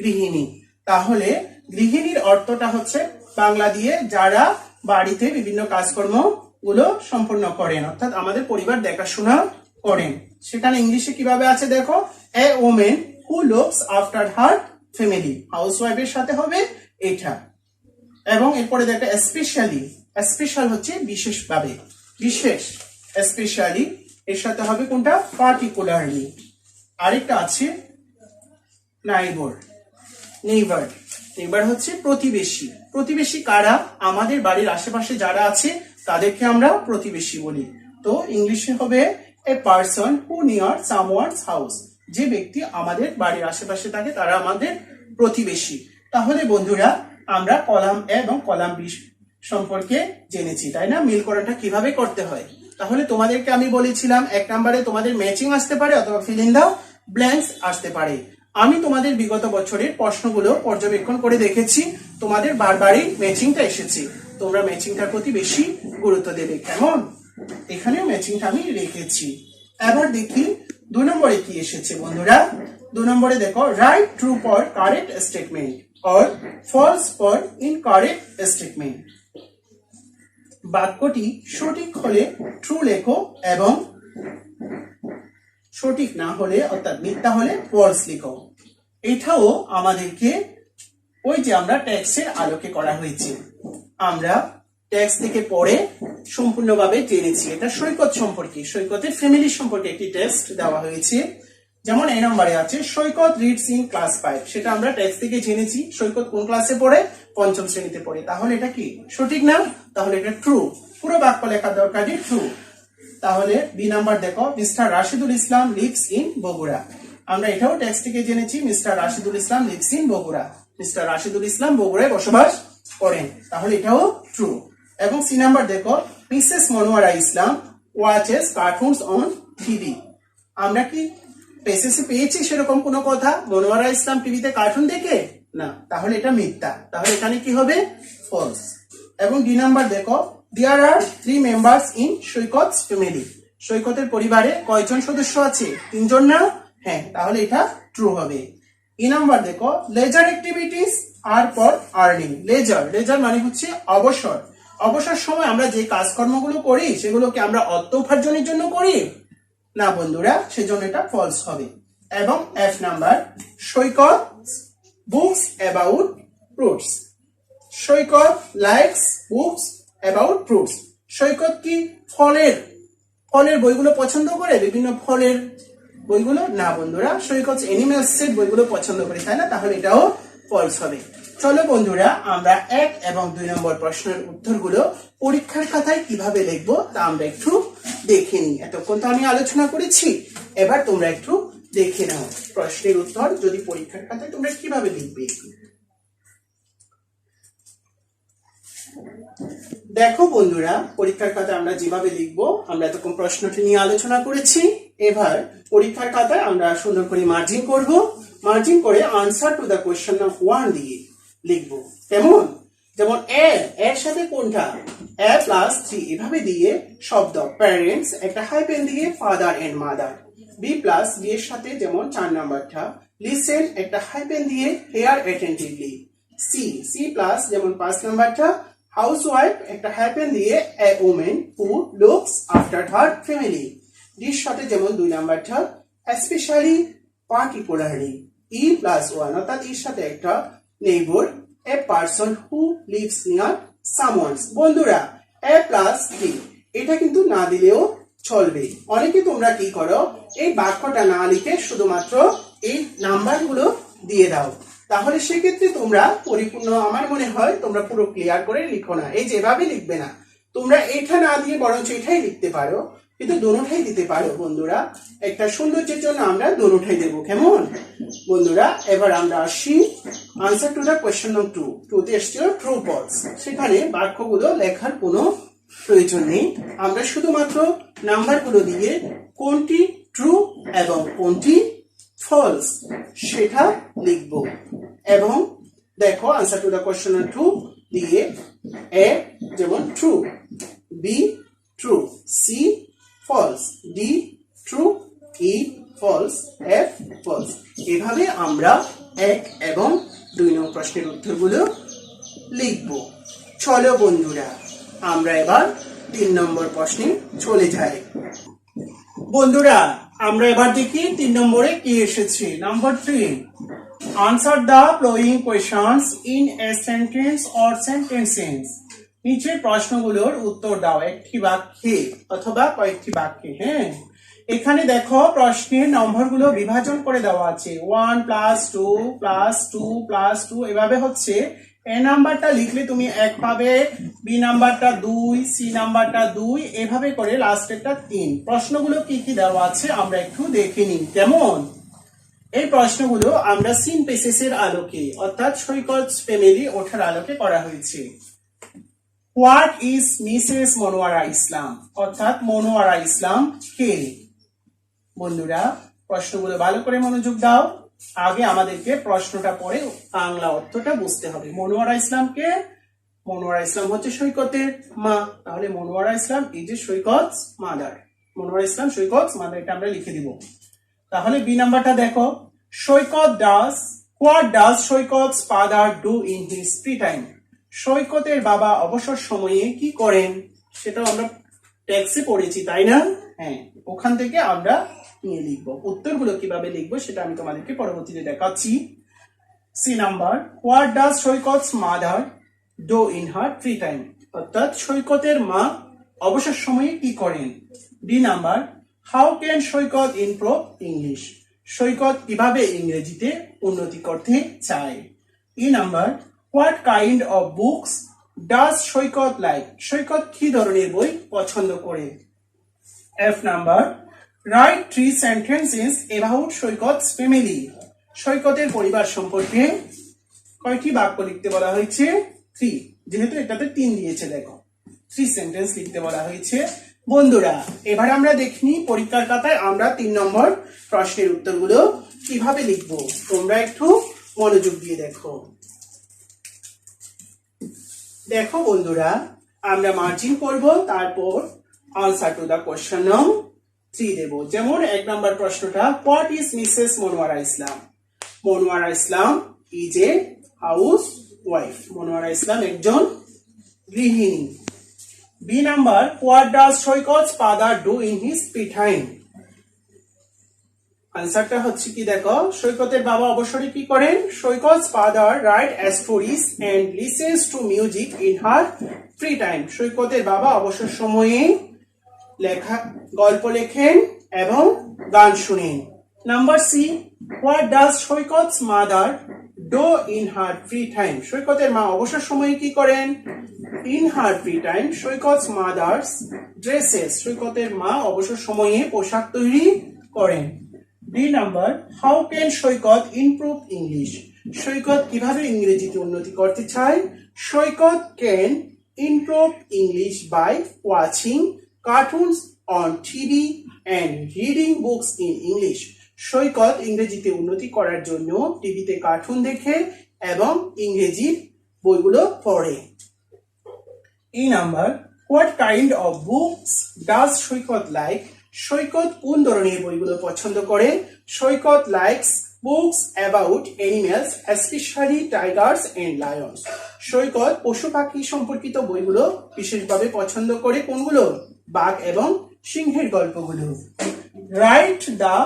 গৃহিণী। তাহলে গৃহিণীর অর্থটা হচ্ছে বাংলা দিয়ে যারা বাড়িতে বিভিন্ন কাজকর্ম গুলো সম্পন্ন করেন, অর্থাৎ আমাদের পরিবার দেখাশোনা করেন। সেখানে ইংলিশে কিভাবে আছে দেখো, a woman who looks after her family. House ওয়াইফের সাথে হবে এটা। এবং এরপরে দেখো স্পেশালি। স্পেশাল হচ্ছে বিশেষভাবে, বিশেষ। স্পেশালি এর সাথে হবে কোনটা? পার্টিকুলারলি। আরেকটা আছে নাইবার। নেইবার, নেইবার হচ্ছে প্রতিবেশী। প্রতিবেশী কারা? আমাদের বাড়ির আশেপাশে যারা আছে তাদেরকে আমরা প্রতিবেশী বলি। তো ইংলিশে হবে a person who near someone's house. যে ব্যক্তি আমাদের বাড়ির আশেপাশে থাকে তারা আমাদের প্রতিবেশী। তাহলে বন্ধুরা, আমরা কলাম এ এবং কলাম বি সম্পর্কে জেনেছি, তাই না? মিল করাটা কিভাবে করতে হয়। তাহলে তোমাদেরকে আমি বলেছিলাম 1 নম্বরে তোমাদের ম্যাচিং আসতে পারে অথবা ফিল ইন দ্য ব্ল্যাঙ্কস আসতে পারে। আমি তোমাদের বিগত বছরের প্রশ্নগুলো পর্যবেক্ষণ করে দেখেছি, তোমাদের বারবারই ম্যাচিংটা এসেছে। তোমরা ম্যাচিংটার প্রতি বেশি গুরুত্ব দেবে, কেমন? এখানেও ম্যাচিংটা আমি রেখেছি। এবার দেখি 2 নম্বরে কি এসেছে বন্ধুরা। 2 নম্বরে দেখো, write true for correct statement or false for incorrect statement. বাক্যটি সঠিক হলে ট্রু লেখো এবং সঠিক না হলে অর্থাৎ মিথ্যা হলে ফলস লিখো। এটাও আমাদেরকে ওই যে আমরা ট্যাক্সের আলোকে করা হয়েছে। আমরা ট্যাক্স থেকে পড়ে সম্পূর্ণভাবে জেনেছি। এটা সৈকত সম্পর্কে, সৈকতের ফ্যামিলি সম্পর্কে একটি টেস্ট দেওয়া হয়েছে। যেমন এই নম্বরে আছে সৈকত রিডস ইন ক্লাস 5। সেটা আমরা ট্যাক্স থেকে জেনেছি। সৈকত কোন ক্লাসে পড়ে? 5ম শ্রেণীতে পড়ে। তাহলে এটা কি সঠিক না? তাহলে এটা ট্রু। পুরো বাক্য লেখার দরকার নেই, ট্রু। তাহলে বি নাম্বার দেখো, mister Rashidul Islam lives in Bogura. আমরা এটাও ট্যাক্স থেকে জেনেছি, mister Rashidul Islam lives in Bogura. Mister Rashidul Islam বগুড়ায় বসবাস করেন। তাহলে এটাও ট্রু। এবং সি নাম্বার দেখো, Mrs Monowara Islam watches cartoons on TV. আমরা কি পেসেসে পেয়েছি সেরকম কোনো কথা? মনোয়ারা ইসলাম টিভিতে কার্টুন দেখে না, তাহলে এটা মিথ্যা। তাহলে এখানে কি হবে? ফলস। এবং ডি নাম্বার দেখো, দেয়ার আর 3 মেম্বার্স ইন সৈকতস ফ্যামিলি। সৈকতের পরিবারে কয়জন সদস্য আছে? 3 জন না? হ্যাঁ, তাহলে এটা ট্রু হবে। ই নাম্বার দেখো, leisure activities are for earning. Leisure, leisure মানে হচ্ছে অবসর। অবসর সময় আমরা যে কাজকর্মগুলো করি সেগুলোকে আমরা অর্থ উপার্জনের জন্য করি না বন্ধুরা, সেজন্য এটা ফলস হবে। এবং F number, Saikat books about fruits. Saikat likes books about fruits. Saikat কি ফলের বইগুলো পছন্দ করে? বিভিন্ন ফলের বইগুলো না বন্ধুরা, সৈকত অ্যানিমেলস এর বইগুলো পছন্দ করে, তাই না? তাহলে এটাও ফলস হবে। চলো বন্ধুরা, আমরা 1 এবং 2 নম্বর প্রশ্নের উত্তরগুলো পরীক্ষার খাতায় কিভাবে লিখবো তা আমরা একটু দেখে নিই। এতক্ষণ তো আমি আলোচনা করেছি, এবার তোমরা একটু দেখে নাও প্রশ্নের উত্তর যদি পরীক্ষার খাতায় তোমরা কিভাবে লিখবে। দেখো বন্ধুরা, পরীক্ষার খাতায় আমরা যেভাবে লিখবো, আমরা এতক্ষণ প্রশ্নটি নিয়ে আলোচনা করেছি। এবার পরীক্ষার খাতায় আমরা সুন্দর করে মার্জিন করব। মার্জিন করে answer to the question number 1 দিয়ে লিখবো। কেমন? যেমন এর সাথে কোনটা? a প্লাস 3 এভাবে দিয়ে শব্দ প্যারেন্টস একটা হাইপেন দিয়ে father and mother. B plus B এর সাথে যেমন 4 নাম্বারটা লিসেন একটা হাইপেন দিয়ে হেয়ার অ্যাটেন্টিভলি। সি প্লাস যেমন 5 নাম্বারটা হাউসওয়াইফ একটা হাইপেন দিয়ে a woman who looks after her family. ডির সাথে যেমন 2 নাম্বারটা স্পেশালি পার্টিকুলারলি। ই প্লাস 1 অর্থাৎ এর সাথে একটা neighbour a person who lives near someone's. বন্ধুরা এ প্লাস কি, এটা কিন্তু না দিলেও চলবে। অনেকে তোমরা কি করো, এই বাক্যটা না লিখে শুধুমাত্র এই নাম্বারগুলো দিয়ে দাও, তাহলে সেক্ষেত্রে তোমরা পরিপূর্ণ, আমার মনে হয় তোমরা পুরো ক্লিয়ার করে লিখো না। এই যেভাবে লিখবে না, তোমরা এটা না দিয়ে বরঞ্চ এটাই লিখতে পারো, কিন্তু দোনোটাই দিতে পারো। বন্ধুরা একটা সৌন্দর্যের জন্য আমরা দোনোটাই দেবো, কেমন? বন্ধুরা এবার আমরা আসি answer to the question number 2। টুতে এসেছিল ট্রু ফলস। সেখানে বাক্যগুলো লেখার কোনো প্রয়োজন নেই, আমরা শুধুমাত্র নাম্বারগুলো দিয়ে কোনটি ট্রু এবং কোনটি ফলস সেটা লিখব। এবং দেখো answer to the question number 2 দিয়ে এ যেমন true, B true, C false, D true, E false, F false. এভাবে আমরা 1 এবং 2 নং প্রশ্নের উত্তরগুলো লিখব। চলো বন্ধুরা আমরা এবার 3 নম্বর প্রশ্নে চলে যাই। বন্ধুরা আমরা এবার দেখি 3 নম্বরে কি এসেছে। Number 3, answer the following questions in a sentence or sentences. নিচের প্রশ্নগুলোর উত্তর দাও একটি বাক্যে অথবা কয়েকটি বাক্যে। হ্যাঁ, এখানে দেখো প্রশ্নের নম্বরগুলো বিভাজন করে দেওয়া আছে 1 + 2 + 2 + 2 এভাবে হচ্ছে। এ নাম্বারটা লিখলে তুমি 1 পাবে, বি নাম্বারটা 2, সি নাম্বারটা 2, এভাবে করে লাস্টেরটা 3। প্রশ্নগুলো কি কি দেওয়া আছে আমরা একটু দেখে নিই, কেমন? এই প্রশ্নগুলো আমরা সিন পেসেসের আলোকে অর্থাৎ সৈকত ফ্যামিলি ওঠার আলোকে করা হয়েছে। হোয়াট ইজ মিসেস মনোয়ারা ইসলাম, অর্থাৎ মনোয়ারা ইসলাম কে? বন্ধুরা প্রশ্নগুলো ভালো করে মনোযোগ দাও, আগে আমাদেরকে প্রশ্নটা পড়ে বাংলা অর্থটা বুঝতে হবে। মনোয়ারা ইসলাম কে? মনোয়ারা ইসলাম হচ্ছে সৈকতের মা, তাহলে মনোয়ারা ইসলাম এই যে সৈকত মাদার, মনোয়ারা ইসলাম সৈকত মাদার, এটা আমরা লিখে দিব। তাহলে বি নাম্বারটা দেখো, Saikat does, what does Saikat's father do in his free time. সৈকতের বাবা অবসর সময়ে কি করেন? সেটাও আমরা টেক্সটে পড়েছি, তাই না? হ্যাঁ, ওখান থেকে আমরা নিয়ে লিখবো। উত্তরগুলো কিভাবে লিখবো সেটা আমি তোমাদেরকে পরবর্তীতে দেখাচ্ছি। C number, what does Saikat's mother do in her free time, অর্থাৎ সৈকতের মা অবসর সময়ে কি করেন? D number, how can Saikat improve English, Saikat কিভাবে ইংরেজিতে উন্নতি করতে চায়? E number, what kind of books does Saikat like, Saikat কি ধরনের বই পছন্দ করে? F number, write 3 sentences about Saikat's family, সৈকতের পরিবার সম্পর্কে কয়টি বাক্য লিখতে বলা হয়েছে? 3, যেহেতু এটাতে 3 দিয়েছে, দেখো 3 সেন্টেন্স লিখতে বলা হয়েছে। বন্ধুরা এবার আমরা দেখিনি পরীক্ষার খাতায় আমরা 3 নম্বর প্রশ্নের উত্তরগুলো কিভাবে লিখবো, তোমরা একটু মনোযোগ দিয়ে দেখো। দেখো বন্ধুরা আমরা মার্জিন করব, তারপর answer to the question number 3 দেব। যেমন 1 নম্বর প্রশ্নটা, what is Mrs Monowara Islam? Monowara Islam is a housewife, Monowara Islam একজন গৃহিণী। B number, what does Saikat's father do in his free time? আনসারটা হচ্ছে কি দেখো, সৈকতের বাবা অবসরে কি করেন? Saikat's father write stories and listens to music in her free time, সৈকতের বাবা অবসর সময়ে গল্প লেখেন এবং গান শুনেন। Number C, what does Saikat's mother do in her free time, সৈকতের মা অবসর সময়ে কি করেন? In her free time Saikat's mother's dresses, সৈকতের মা অবসর সময়ে পোশাক তৈরি করেন। D number, how can Saikat improve English, Saikat কিভাবে ইংরেজিতে উন্নতি করতে চায়? Saikat can improve English by watching cartoons on TV and reading books in English, Saikat ইংরেজিতে উন্নতি করার জন্য টিভিতে কার্টুন দেখে এবং ইংরেজি বইগুলো পড়ে। E number, what kind of books does Saikat like, Saikat কোন ধরনের বইগুলো পছন্দ করে? Saikat likes books about animals specially tigers and lions, Saikat পশু পাখি সম্পর্কিত বইগুলো বিশেষভাবে পছন্দ করে। কোনগুলো? বাঘ এবং সিংহের গল্পগুলো। Write the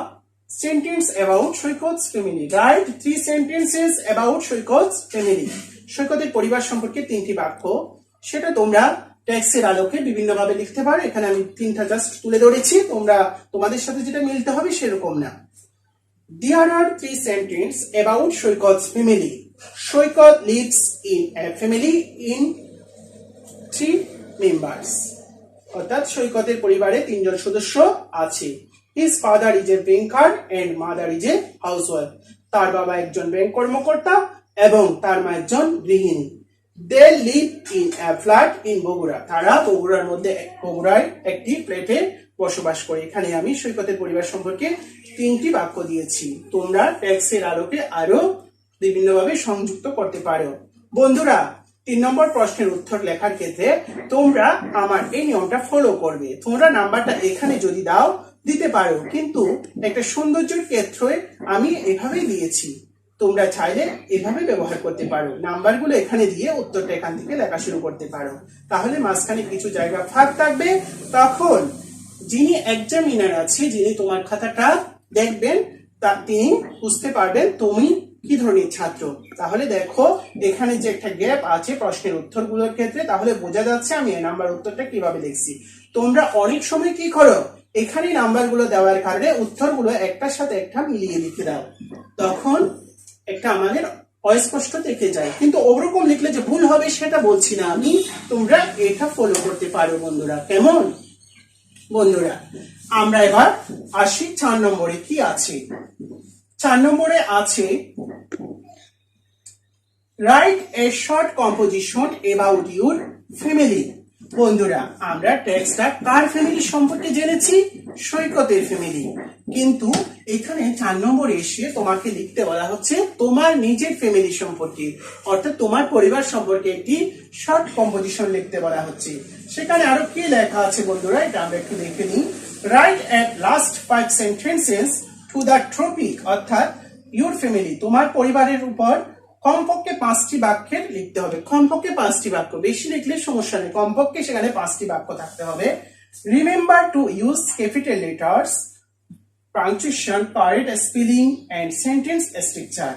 sentence about Saikat's family, right 3 sentences about Saikat's family, সৈকতের পরিবার সম্পর্কে 3টি বাক্য, সেটা তোমরা টেক্সটের আলোকে বিভিন্নভাবে লিখতে পারো। এখানে আমি 3টা জাস্ট তুলে ধরেছি, তোমাদের সাথে যেটা মিলতে হবে সেরকম না। There are 3 sentences about Shoykot's family. Shoykot lives in a family in 3 members. অর্থাৎ সৈকতের পরিবারে 3 জন সদস্য আছে। His father is a banker and mother is a housewife. তার বাবা একজন ব্যাংক কর্মকর্তা এবং তার মা একজন গৃহিণী। They live in a flat in Bogura. তারা বগুড়ায় একটি ফ্ল্যাটে বসবাস করে। এখানে আমি সৈকতের পরিবার সম্পর্কে 3টি বাক্য দিয়েছি। তোমরা টেক্সটের আলোকে আরো বিভিন্নভাবে সংযুক্ত করতে পারো। বন্ধুরা, 3 নম্বর প্রশ্নের উত্তর লেখার ক্ষেত্রে তোমরা আমার এই নিয়মটা ফলো করবে। তোমরা নাম্বারটা এখানে যদি দিতে পারো, কিন্তু একটা সৌন্দর্যের ক্ষেত্রে আমি এভাবেই দিয়েছি। তোমরা চাইলে এভাবে ব্যবহার করতে পারো। নাম্বারগুলো এখানে দিয়ে উত্তরটা এখান থেকে লেখা শুরু করতে পারো। তাহলে মাঝখানে কিছু জায়গা ফাঁক থাকবে। তখন যিনি এক্সামিনার আছে, যিনি তোমার খাতাটা দেখবেন, তিনি বুঝতে পারবেন তুমি কি ধরনের ছাত্র। তাহলে দেখো এখানে যে একটা গ্যাপ আছে প্রশ্নের উত্তরগুলোর ক্ষেত্রে, তাহলে বোঝা যাচ্ছে আমি এই নাম্বার উত্তরটা কিভাবে লিখছি। তোমরা অনেক সময় কি করো, এখানে নাম্বারগুলো দেওয়ার কারণে উত্তরগুলো একটার সাথে একটা মিলিয়ে লিখে দাও, তখন একটা আমাদের অস্পষ্ট থেকে যায়। কিন্তু ওরকম লিখলে যে ভুল হবে সেটা বলছি না আমি, তোমরা এটা ফলো করতে পারো বন্ধুরা। কেমন বন্ধুরা? আমরা এবার আসি 4 নম্বরে। কি আছে 4 নম্বরে? আছে write a short composition about your family. বন্ধুরা, আমরা টেক্সটটা কার ফ্যামিলি সম্পর্কে জেনেছি? সৈকতের ফ্যামিলি। কিন্তু এখানে 4 নম্বরে এসে তোমাকে লিখতে বলা হচ্ছে তোমার নিজের ফ্যামিলি সম্পর্কে, অর্থাৎ তোমার পরিবার সম্পর্কে একটি শর্ট কম্পোজিশন লিখতে বলা হচ্ছে। সেখানে আরো কি লেখা আছে বন্ধুরা, এটা আমরা একটু দেখে নিই। Right at last 5 sentences to the topic, অর্থাৎ ইউর ফ্যামিলি, তোমার পরিবারের উপর কমপক্ষে 5টি বাক্যের লিখতে হবে। কমপক্ষে 5টি বাক্য, বেশি লিখলে সমস্যা নেই, কমপক্ষে সেখানে 5টি বাক্য থাকতে হবে। Remember to use capital letters, punctuation, correct spelling and sentence structure.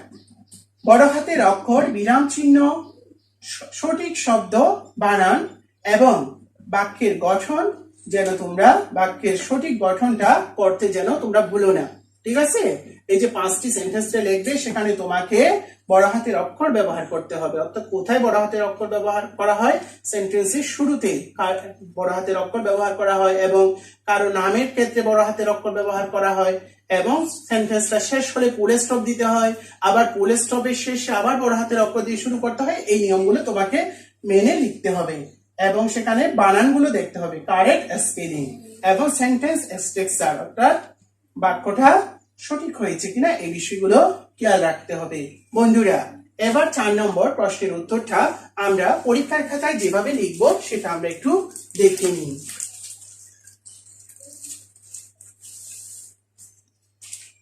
বড় হাতের অক্ষর, বিরাম চিহ্ন, সঠিক শব্দ বানান এবং বাক্যের গঠন, যেন তোমরা বাক্যের সঠিক গঠনটা করতে যেন তোমরা ভুলো না। ঠিক আছে? এই যে 5টি সেন্টেন্সটা লিখবে, সেখানে তোমাকে বড় হাতের অক্ষর ব্যবহার করতে হবে। অর্থাৎ কোথায় বড় হাতের অক্ষর ব্যবহার করা হয়? সেন্টেন্সের শুরুতে বড় হাতের অক্ষর ব্যবহার করা হয়, এবং কারো নামের ক্ষেত্রে বড় হাতের অক্ষর ব্যবহার করা হয়, এবং সেন্টেন্সটা শেষ হলে ফুল স্টপ দিতে হয়, আবার ফুল স্টপের শেষে আবার বড় হাতের অক্ষর দিয়ে শুরু করতে হয়। এই নিয়মগুলো তোমাকে মেনে লিখতে হবে, এবং সেখানে বানানগুলো দেখতে হবে, কারেক্ট স্পেলিং এবং সেন্টেন্স স্ট্রাকচার, অর্থাৎ বাক্যটা সঠিক হয়েছে কিনা এই বিষয়গুলো খেয়াল রাখতে হবে। বন্ধুরা, এবার 4 নম্বর প্রশ্নের উত্তরটা আমরা পরীক্ষার খাতায় যেভাবে লিখবো সেটা আমরা একটু দেখে নিই।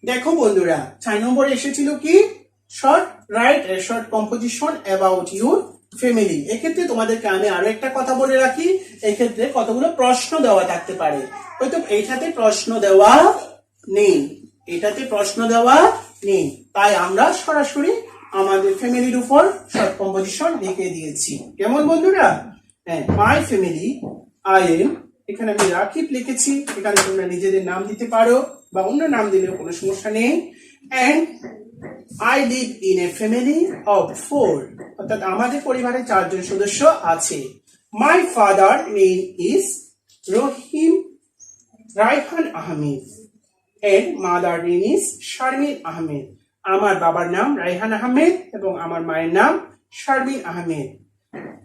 দেখো বন্ধুরা, 4 নম্বরে এসেছিল কি? Write a short composition about your family. এক্ষেত্রে তোমাদেরকে আমি আরো একটা কথা বলে রাখি, এক্ষেত্রে কতগুলো প্রশ্ন দেওয়া থাকতে পারে। হয়তো এইটাতে প্রশ্ন দেওয়া নেই, এটাতে প্রশ্ন দেওয়া নেই, তাই আমরা সরাসরি আমাদের ফ্যামিলির উপর শর্ট কম্পোজিশন লিখে দিয়েছি। কেমন বন্ধুরা? হ্যাঁ, মাই ফ্যামিলি, আই এম, এখানে আমি রাকিব লিখেছি, এখানে তোমরা নিজেদের নাম দিতে পারো বা অন্য নাম দিলেও কোনো সমস্যা নেই। And I live in a family of 4, অর্থাৎ আমাদের পরিবারে 4 জন সদস্য আছে। My father name is Raihan Ahmed and mother name is Sharmin Ahmed. আমার বাবার নাম রাইহান আহমেদ এবং আমার মায়ের নাম Sharmin Ahmed.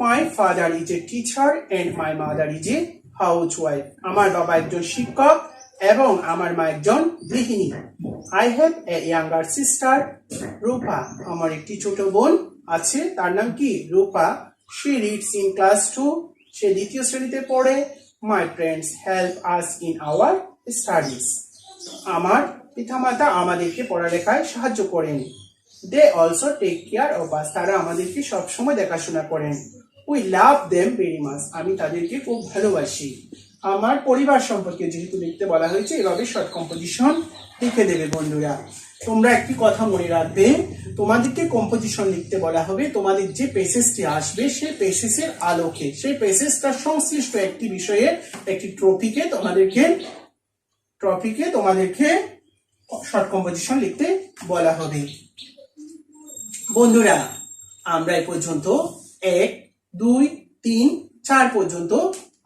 My father is a teacher and my mother is a housewife. আমার বাবা একজন শিক্ষক এবং আমার মা একজন গৃহিণী। I have a younger sister Rupa, আমার একটি ছোট বোন আছে, তার নাম কি? Rupa. She reads in class 2, সে 2য় শ্রেণীতে পড়ে। My friends help us in our studies, আমার পিতামাতা আমাদেরকে পড়ালেখায় সাহায্য করেন। They also take care of us, তারা আমাদেরকে সবসময় দেখাশোনা করেন। We love them very much, আমি তাদেরকে খুব ভালোবাসি। আমার পরিবার সম্পর্কে যেহেতু লিখতে বলা হয়েছে, এভাবে শর্ট কম্পোজিশন লিখে দেবে বন্ধুরা। তোমরা একটি কথা মনে রাখবে, তোমাদেরকে কম্পোজিশন লিখতে বলা হবে। তোমাদের যে পেসেজটি আসবে সেই পেসেজের আলোকে, সেই পেসেজটা সংশ্লিষ্ট একটি বিষয়ে একটি টপিকে তোমাদেরকে শর্ট কম্পোজিশন লিখতে বলা হবে। বন্ধুরা, আমরা এই পর্যন্ত 1, 2, 3, 4 পর্যন্ত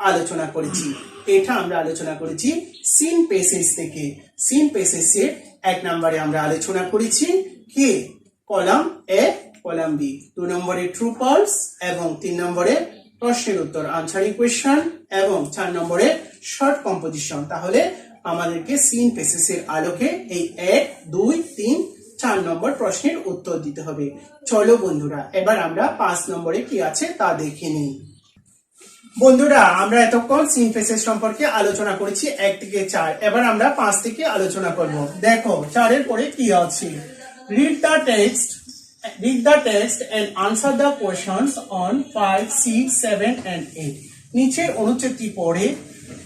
আলোচনা করেছি। এটা আমরা আলোচনা করেছি সিন পেসেজ থেকে। সিন পেসেজের 1 নম্বরে আমরা আলোচনা করেছি কি কলাম এ কলাম বি, 2 নম্বরে ট্রু ফলস এবং 3 নম্বরে প্রশ্নের উত্তর আনসারিং কোয়েশ্চন এবং 4 নম্বরে শর্ট কম্পোজিশন। তাহলে আমাদেরকে সিন পেসেজের আলোকে এই 1, 2, 3, 4 নম্বর প্রশ্নের উত্তর দিতে হবে। চলো বন্ধুরা, এবার আমরা 5 নম্বরে কি আছে তা দেখে নিই। বন্ধুরা, আমরা এতক্ষণ সিন পেসেজ সম্পর্কে আলোচনা করেছি 1 থেকে 4। এবার আমরা 5 থেকে আলোচনা করব। দেখো 4 এর পরে কি আছে। Read the text and answer the questions on 5, 6, 7 and 8. নিচের অনুচ্ছেদটি পড়ে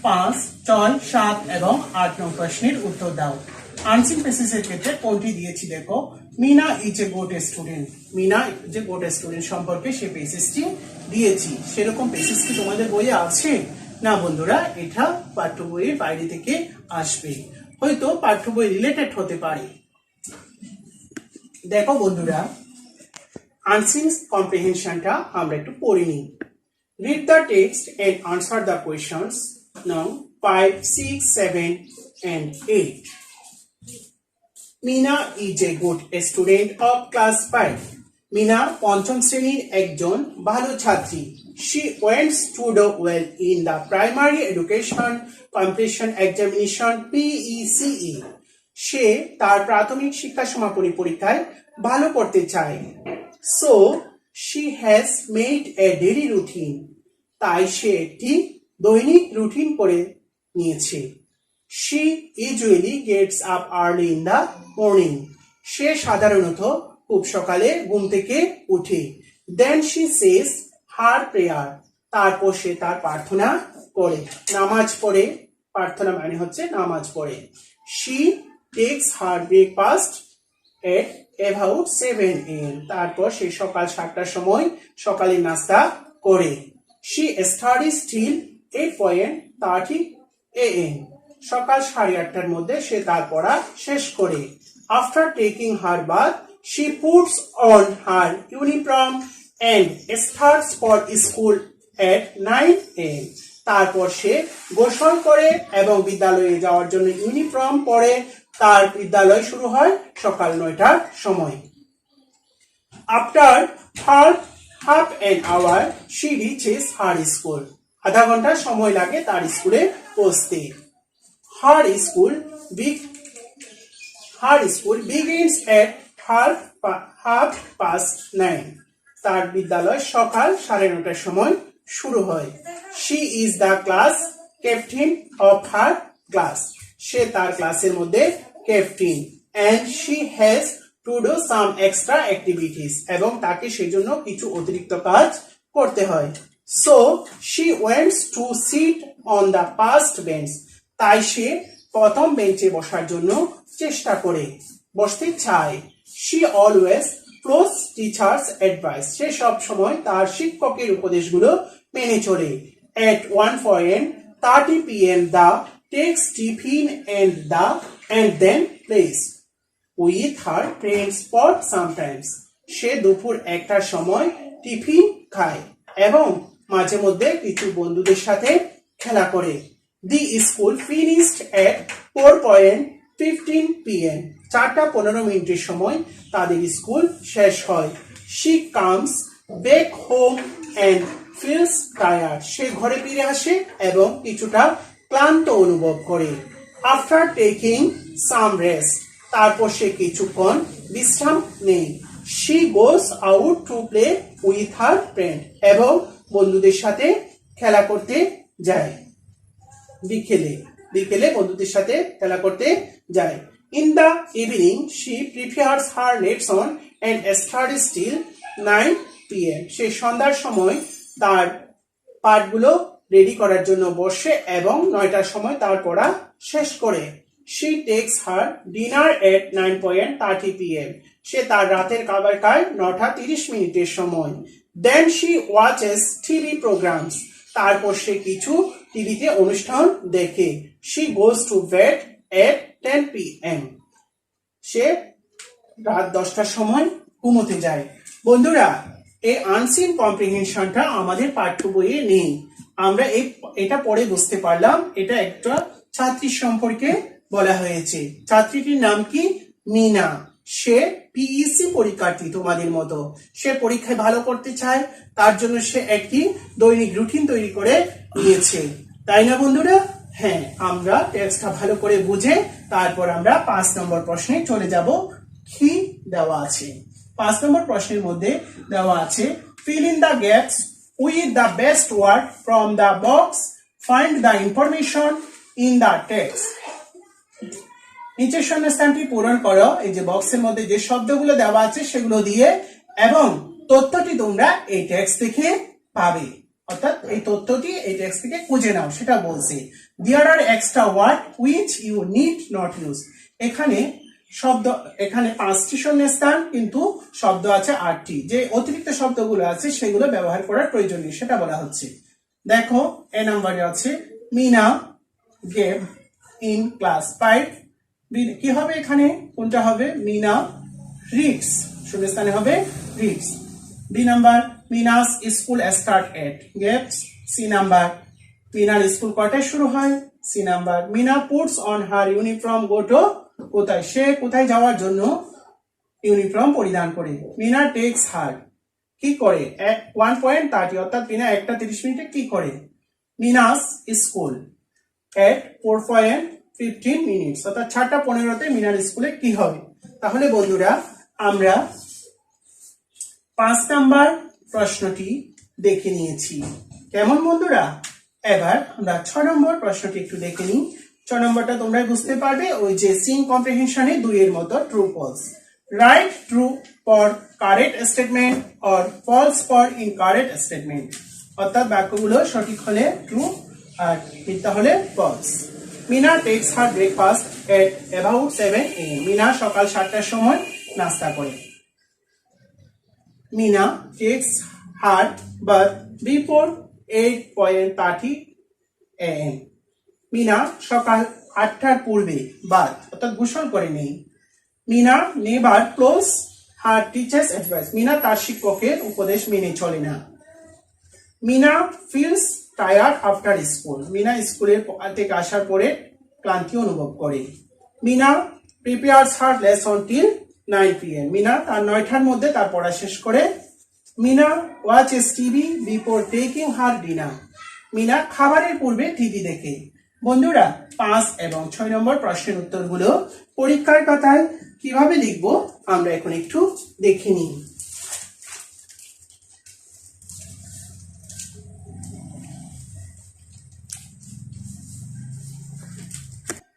5, 6, 7 এবং 8 নং প্রশ্নের উত্তর দাও। আনসিন পেসেজের ক্ষেত্রে কোনটি দিয়েছি দেখো, Mina is a good student. Mina is a good student সম্পর্কে সেই পেসেজটি দিয়েছি। সেরকম পেসেজ কি তোমাদের বইয়ে আছে? না বন্ধুরা, এটা পাঠ্য বইয়ের বাইরে থেকে আসবে, হয়তো পাঠ্য বই রিলেটেড হতে পারে। দেখো বন্ধুরা, আনসিন কম্প্রিহেনশনটা আমরা একটু পড়ে নিই। Read the text and answer the questions now 5, 6, 7 and 8. Mina is a good student of class 5. Mina পঞ্চম শ্রেণীর একজন ভালো ছাত্রী। She went to do well in the primary education completion examination PECE. সে তার প্রাথমিক শিক্ষা সমাপনী পরীক্ষায় ভালো করতে চায়। So she has made a daily routine. তাই সে একটি দৈনিক রুটিন করে নিয়েছে। She usually gets up early in the morning. সে সাধারণত খুব সকালে ঘুম থেকে উঠে। Then she says her prayer. তারপর সে তার প্রার্থনা করে, নামাজ পড়ে। প্রার্থনা মানে হচ্ছে নামাজ পড়ে। She takes her breakfast at about 7 AM. তারপর সে সকাল 7টার সময় সকালের নাস্তা করে। She studies till 8:30 AM. সকাল 8:30টার মধ্যে সে তার পড়া শেষ করে। After taking her bath, she puts on her uniform and starts for school at 9 AM. তারপর সে গোসল করে এবং বিদ্যালয়ে যাওয়ার জন্য ইউনিফর্ম পরে। তার বিদ্যালয় শুরু হয় সকাল 9টার সময়। After half an hour, she reaches her school. আধা ঘন্টা সময় লাগে তার স্কুলে পৌঁছতে। Her school begins at 9:30. তার বিদ্যালয় সকাল 9:30টার সময় শুরু হয়। She is the class captain of her class. সে তার ক্লাসের মধ্যে captain. And she has to do some extra activities. এবং তাকে সেজন্য কিছু অতিরিক্ত কাজ করতে হয়। So she wants to sit on the first bench. তাই সে প্রথম বেঞ্চে বসার জন্য চেষ্টা করে, বসতে চায়। She always follows teachers' advice. সে সব সময় তার শিক্ষকের উপদেশগুলো মেনে চলে। At 1:30 PM, the takes tiffin and then plays with her friends for sometimes. সে দুপুর 1টার সময় টিফিন খায় এবং মাঝে মধ্যে কিছু বন্ধুদের সাথে খেলা করে। The school finished at 4:15 PM. 4:15 সময় তাদের স্কুল শেষ হয়। She comes back home and feels tired. সে ঘরে ফিরে আসে এবং কিছুটা ক্লান্ত অনুভব করে। After taking some rest, তারপর সে কিছুক্ষণ বিশ্রাম নেয়। She goes out to play with her friend. এবং বন্ধুদের সাথে খেলা করতে যায়। বিকেলে বন্ধুদের সাথে খেলা করতে যায়। In the evening, she prepares her lesson and studies till 9 PM. সে সন্ধ্যার সময় তার পাঠগুলো রেডি করার জন্য বসে এবং 9টার সময় তার পড়া শেষ করে। She takes her dinner at 9:30 p.m. সে তার রাতের খাবার খায় 9:30 সময়। Then she watches TV programs. তারপর সে কিছু টিভিতে অনুষ্ঠান দেখে। She goes to bed at 10 p.m. সে রাত 10টার সময় ঘুমোতে যায়। বন্ধুরা, এই আনসিন কম্প্রিহেনশনটা আমাদের পাঠ্য বইয়ে নেই। আমরা এটা পড়ে বুঝতে পারলাম এটা একটা ছাত্রীর সম্পর্কে বলা হয়েছে। ছাত্রীটির নাম কি? মিনা। সে পিইসি পরীক্ষার্থী তোমাদের মতো। সে পরীক্ষায় ভালো করতে চায়, তার জন্য সে একটি দৈনিক রুটিন তৈরি করে নিয়েছে, তাই না বন্ধুরা? হ্যাঁ, আমরা টেক্সটটা ভালো করে বুঝে তারপর আমরা 5 নম্বর প্রশ্নে চলে যাব। কি দেওয়া আছে 5 নম্বর প্রশ্নের মধ্যে? দেওয়া আছে fill in the gaps with the best word from the box, find the information in the text. নিচের শূন্যস্থানটি পূরণ করো। এই যে বক্সের মধ্যে যে শব্দগুলো দেওয়া আছে সেগুলো দিয়ে, এবং তথ্যটি তোমরা এই টেক্সট থেকে পাবে, অর্থাৎ এই তথ্যটি এই টেক্সট থেকে খুঁজে নাও, সেটা বলছে। There are extra word which you need not use. এখানে 5টি শূন্যস্থান, কিন্তু শব্দ আছে 8টি। যে অতিরিক্ত শব্দগুলো আছে সেগুলো ব্যবহার করার প্রয়োজন নেই, সেটা বলা হচ্ছে। দেখো, এ নাম্বারে আছে মিনা গেভ ইন ক্লাস 5। কি হবে এখানে? কোনটা হবে? মিনা রিডস, শূন্যস্থানে হবে রিডস। বি নাম্বার মিনাস স্কুল স্টার্ট এট গেভস। সি নাম্বার মিনার স্কুল কয়টায় শুরু হয়? C number Mina puts on her uniform go to, কোথায়? সে কোথায় যাওয়ার জন্য ইউনিফর্ম পরিধান করে। মিনা টেক্স হার, কি করে? 1:30, অর্থাৎ মিনা 1:30 কি করে? মিনাস স্কুল এট 4:15, অর্থাৎ 6:15 মিনার স্কুলে কি হবে? তাহলে বন্ধুরা, আমরা 5 নাম্বার প্রশ্নটি দেখে নিয়েছি। কেমন বন্ধুরা? এবার আমরা 6 নম্বর প্রশ্নটি একটু দেখে নিই। 6 নম্বরটা তোমরা বুঝতে পারবে, ওই যে সিন কম্প্রিহেনশনে 2 এর মতো true false. Write true for correct statement or false for incorrect statement, অর্থাৎ বাক্যগুলো সঠিক হলে ট্রু আর মিথ্যা হলে false. Mina takes her breakfast at about 7 AM. Mina সকাল 7টার সময় নাস্তা করে। Mina takes her bath before 8:30 AM. Mina সকাল 8টার পূর্বে বাথ, অর্থাৎ গোসল করে নেই। Mina never close her teacher's advice. Mina তার শিক্ষকের উপদেশ মেনে চলে না। Mina feels tired after school. Mina স্কুলের থেকে আসার পরে ক্লান্তি অনুভব করে। Mina prepares her lesson till 9 PM. Mina তার 9টার মধ্যে তার পড়া শেষ করে। Mina watches TV before taking her dinner. Mina খাবারের পূর্বে টিভি দেখে। বন্ধুরা, 5 এবং 6 নম্বর প্রশ্নের উত্তরগুলো পরীক্ষার খাতায় কিভাবে লিখব আমরা এখন একটু দেখে নিই।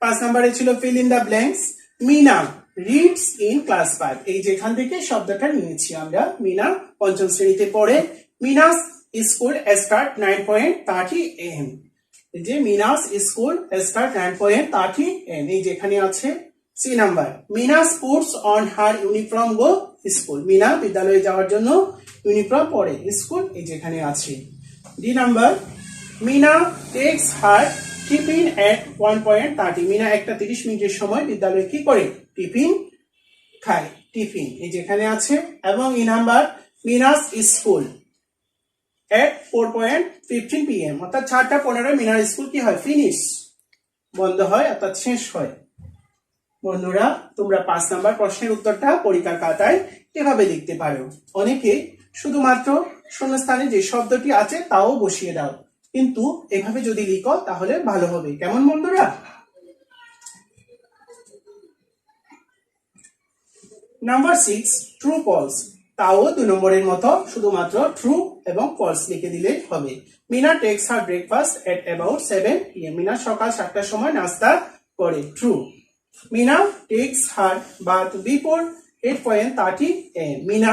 5 নম্বরে ছিল fill in the blanks. Mina reads in class 5. এই যেখান থেকে শব্দটা নিয়েছি আমরা। মিনা 5ম শ্রেণীতে পড়ে। মিনাস স্কুল স্টার্ট 9:30 AM. এই যে মিনাস স্কুল স্টার্ট 9:30 AM, এই যেখানে আছে। C number Meena's puts on her uniform go school. Meena বিদ্যালয়ে যাওয়ার জন্য ইউনিফর্ম পরে, স্কুল এই যেখানে আছে। D number Meena takes her tiffin at 1:30. Meena 1:30 সময় বিদ্যালয়ে কি করে? টিফিন খায়। টিফিন এই যেখানে আছে। এবং ই নাম্বার মিনাস স্কুল এট 4:15 PM, অর্থাৎ 6:15 মিনার স্কুল কি হয়? ফিনিশ, বন্ধ হয়, অর্থাৎ শেষ হয়। বন্ধুরা, তোমরা 5 নাম্বার প্রশ্নের উত্তরটা পরীক্ষার খাতায় এভাবে লিখতে পারো। অনেকে শুধুমাত্র শূন্যস্থানে যে শব্দটি আছে তাও বসিয়ে দাও, কিন্তু এভাবে যদি লিখো তাহলে ভালো হবে। কেমন বন্ধুরা? Number 6 true false. তাও 2 নম্বরের মতো শুধুমাত্র ট্রু এবং ফলস লিখে দিলে হবে। Mina takes her breakfast at about 7 PM. Mina সকাল 7টার সময় নাস্তা করে। True. Mina takes her bath before 8:30 AM Mina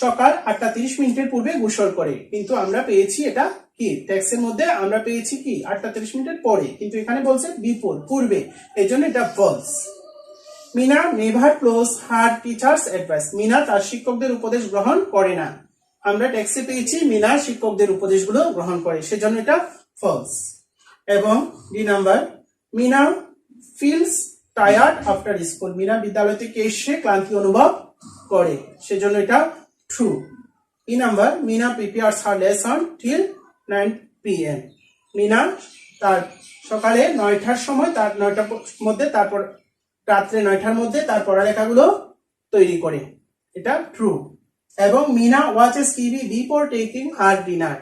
সকাল 8:30 পূর্বে গোসল করে, কিন্তু আমরা পেয়েছি এটা কি টেক্সটের মধ্যে আমরা পেয়েছি কি 8:30 পরে, কিন্তু এখানে বলছে বিফোর পূর্বে, এই জন্য এটা false. Mina never close her teacher's advice, Mina তার শিক্ষকদের উপদেশ গ্রহণ করে না। আমরা টেক্সটে পেয়েছি মিনা শিক্ষকদের উপদেশগুলো গ্রহণ করে, সেজন্য এটা ফলস। এবং D number, Meena feels tired after school, Meena বিদ্যালয় থেকে এসে ক্লান্তি অনুভব করে, সেজন্য এটা true. E number, Meena prepares her lesson till 9 PM, Mina তার সকালে 9টার সময় তার 9টার মধ্যে তারপর রাত্রে 9টার মধ্যে তার পড়ালেখাগুলো তৈরি করে, এটা ট্রু। এবং Mina watches TV before taking her dinner,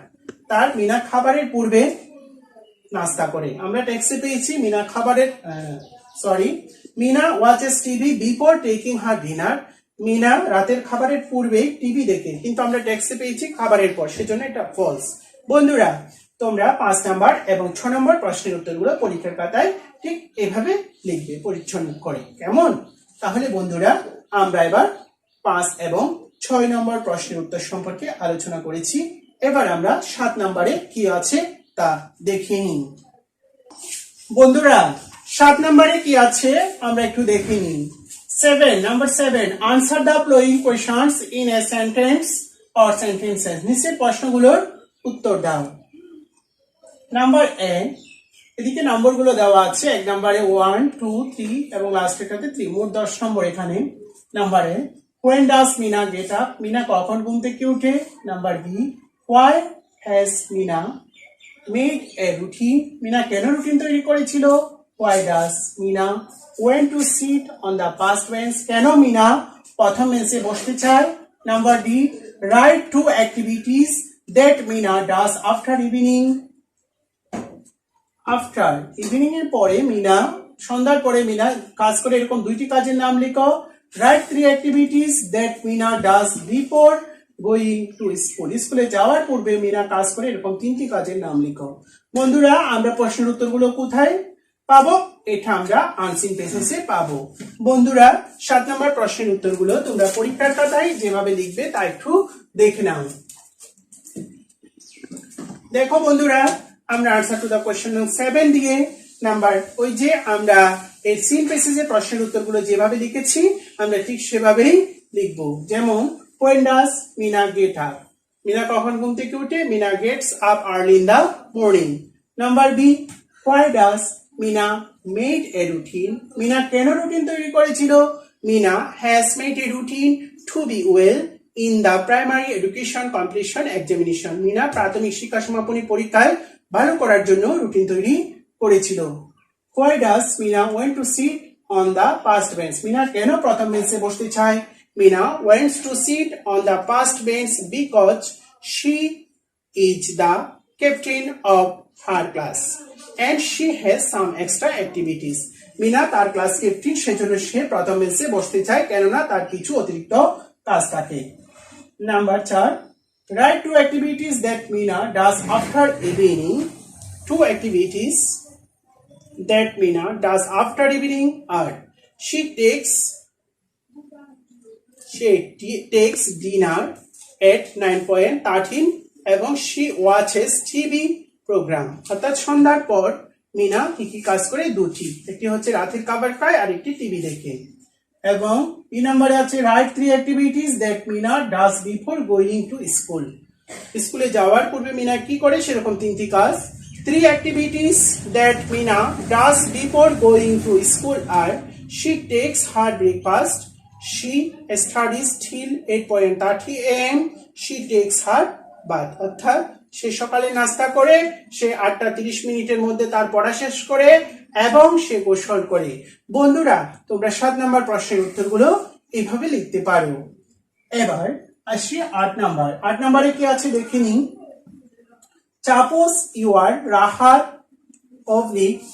তার মিনা খাবারের পূর্বে নাস্তা করে। আমরা টেক্সটে পেয়েছি Mina Mina watches TV before taking her dinner, Mina রাতের খাবারের পূর্বে টিভি দেখে, কিন্তু আমরা টেক্সটে পেয়েছি খাবারের পর, সেজন্য এটা ফলস। বন্ধুরা, তোমরা 5 নাম্বার এবং 6 নম্বর প্রশ্নের উত্তরগুলো পরীক্ষার খাতায় ঠিক এভাবে লিখবে পরিচ্ছন্ন করে, কেমন? তাহলে বন্ধুরা, আমরা এবার 5 এবং 6 নম্বর প্রশ্নের উত্তর সম্পর্কে আলোচনা করেছি। এবার আমরা 7 নম্বরে কি আছে তা দেখে নিই। বন্ধুরা, 7 নম্বরে কি আছে আমরা একটু দেখে নিই। Number 7, answer the following questions in a sentence or sentences, নিচের প্রশ্নগুলোর উত্তর দাও। নাম্বার এ, এদিকে নম্বরগুলো দেওয়া আছে, এক নম্বরে 1, 2, 3 এবং লাস্টেরটাতে 3, মোট 10 নম্বর এখানে। নাম্বারে when does Mina get up, Mina কখন ঘুম থেকে উঠে। Number B, why has Mina made a routine, Mina কেন রুটিন তৈরি করেছিল। why does Mina went to sit on the first bench, কেন মিনা প্রথম বেঞ্চে বসতে চায়। Number D, write 2 activities that Mina does after evening, after evening এর পরে মিনা, সন্ধ্যার পরে মিনা কাজ করে, এরকম 2টি কাজের নাম লিখো। Write 3 activities that Mina does before going to school, স্কুলে যাওয়ার পূর্বে মিনা কাজ করে, এরকম 3টি কাজের নাম লিখো। বন্ধুরা, আমরা প্রশ্নের উত্তরগুলো কোথায় পাবো? এটা আমরা আনসিন পেজেসে পাবো। বন্ধুরা, 7 নম্বর প্রশ্নের উত্তরগুলো তোমরা পরীক্ষার খাতায় যেভাবে লিখবে তা একটু দেখে নাও। দেখো বন্ধুরা, আমরা আনসার টু দ্য কোয়েশ্চেন 7 দিয়ে নাম্বার, ওই যে আমরা এই সিন প্যাসেজে প্রশ্নের উত্তরগুলো যেভাবে লিখেছি আমরা ঠিক সেভাবেই লিখবো। যেমন when does Mina get up, Mina কখন ঘুম থেকে উঠে। Mina gets up early in the morning. Number B, why does Mina made a routine, Mina কেন রুটিন তৈরি করেছিল। Mina has made a routine to be well in the primary education completion examination, Mina প্রাথমিক শিক্ষা সমাপনী পরীক্ষায় ভালো করার জন্য রুটিন তৈরি করেছিল। why does Mina went to sit on the first bench, Mina কেন প্রথম বেঞ্চে বসতে চায়। Mina wants to sit on the first bench because she is the captain of her class and she has some extra activities, Mina তার class captain, সেজন্য সে প্রথম বেঞ্চে বসতে চায়, কেননা তার কিছু অতিরিক্ত কাজ থাকে। Number 4, write 2 activities that Mina does after evening, 2 activities that Mina does after evening are she takes dinner at 9:13 এবং she watches TV program, অর্থাৎ সন্ধ্যার পর মিনা কি কি কাজ করে, 2টি, একটি হচ্ছে রাতের খাবার খায় আর একটি টিভি দেখে। এবং এই নম্বরে আছে write 3 activities that Mina does before going to school, স্কুলে যাওয়ার পূর্বে মিনা কি করে সেরকম 3টি কাজ। 3 activities that Mina does before going to school are she takes her breakfast, she studies till 8:30 AM, she takes her bath, অর্থাৎ সে সকালে নাস্তা করে, সে 8:30 মধ্যে তার পড়া শেষ করে এবং সে গোসল করে। বন্ধুরা, তোমরা 7 নম্বর প্রশ্নের উত্তরগুলো এইভাবে লিখতে পারো। এবার আসি 8 নাম্বার। 8 নম্বরে কি আছে দেখে নিই। Suppose you are Rahat oblique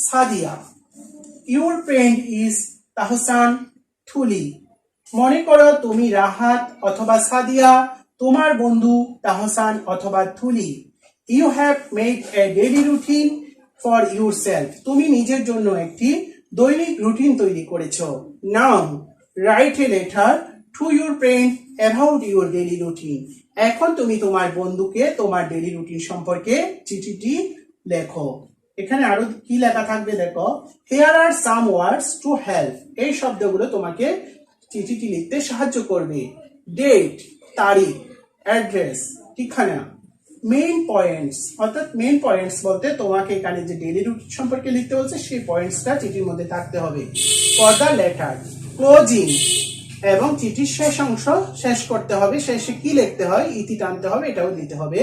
Sadia. Your friend is Tahsan Thuli. মনে করো তুমি রাহাত অথবা সাদিয়া, তোমার বন্ধু তাহসান অথবা থুলি। You have made a daily routine for yourself. তুমি নিজের জন্য একটি দৈনিক রুটিন তৈরি করেছো। Now write a letter to your friend about your daily routine. এখন তুমি তোমার বন্ধুকে তোমার ডেইলি রুটিন সম্পর্কে চিঠিটি লেখো। এখানে আরো কি লেখা থাকবে দেখো, here are some words to help. এই শব্দগুলো তোমাকে চিঠিটি লিখতে সাহায্য করবে। ডেট তারিখ, অ্যাড্রেস ঠিকানা, মেইন পয়েন্টস অর্থাৎ মেইন পয়েন্টস বলতে তোমাকে এখানে যে ডেইলি রুটিন সম্পর্কে লিখতে বলছে সেই পয়েন্টসটা চিঠির মধ্যে থাকতে হবে। ফর দ্য লেটার, ক্লোজিং এবং চিঠির শেষ অংশ শেষ করতে হবে, শেষে কি লিখতে হয় ইতি টানতে হবে, এটাও দিতে হবে।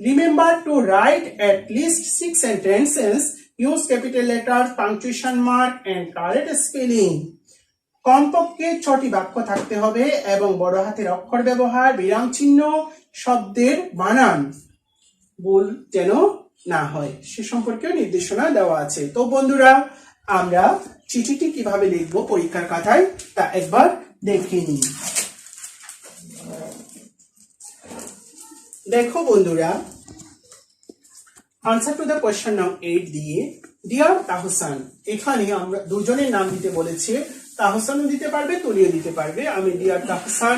Remember to write at least 6 sentences, use capital letter, punctuation mark and correct spelling. কমপক্ষে 6টি বাক্য থাকতে হবে এবং বড় হাতের অক্ষর ব্যবহার, বিরাম চিহ্ন, শব্দের বানান ভুল যেন না হয় সে সম্পর্কেও নির্দেশনা দেওয়া আছে। তো বন্ধুরা, আমরা চিঠিটি কিভাবে লিখবো পরীক্ষার খাতায় তা একবার দেখে নিই। দেখো বন্ধুরা, answer to the question number 8 দিয়ে ডিয়ার তাহসান, এখানে আমরা দুজনের নাম দিতে বলেছে, তাহসানও দিতে পারবে, তুলিও দিতে পারবে। আমি ডিয়ার তাহসান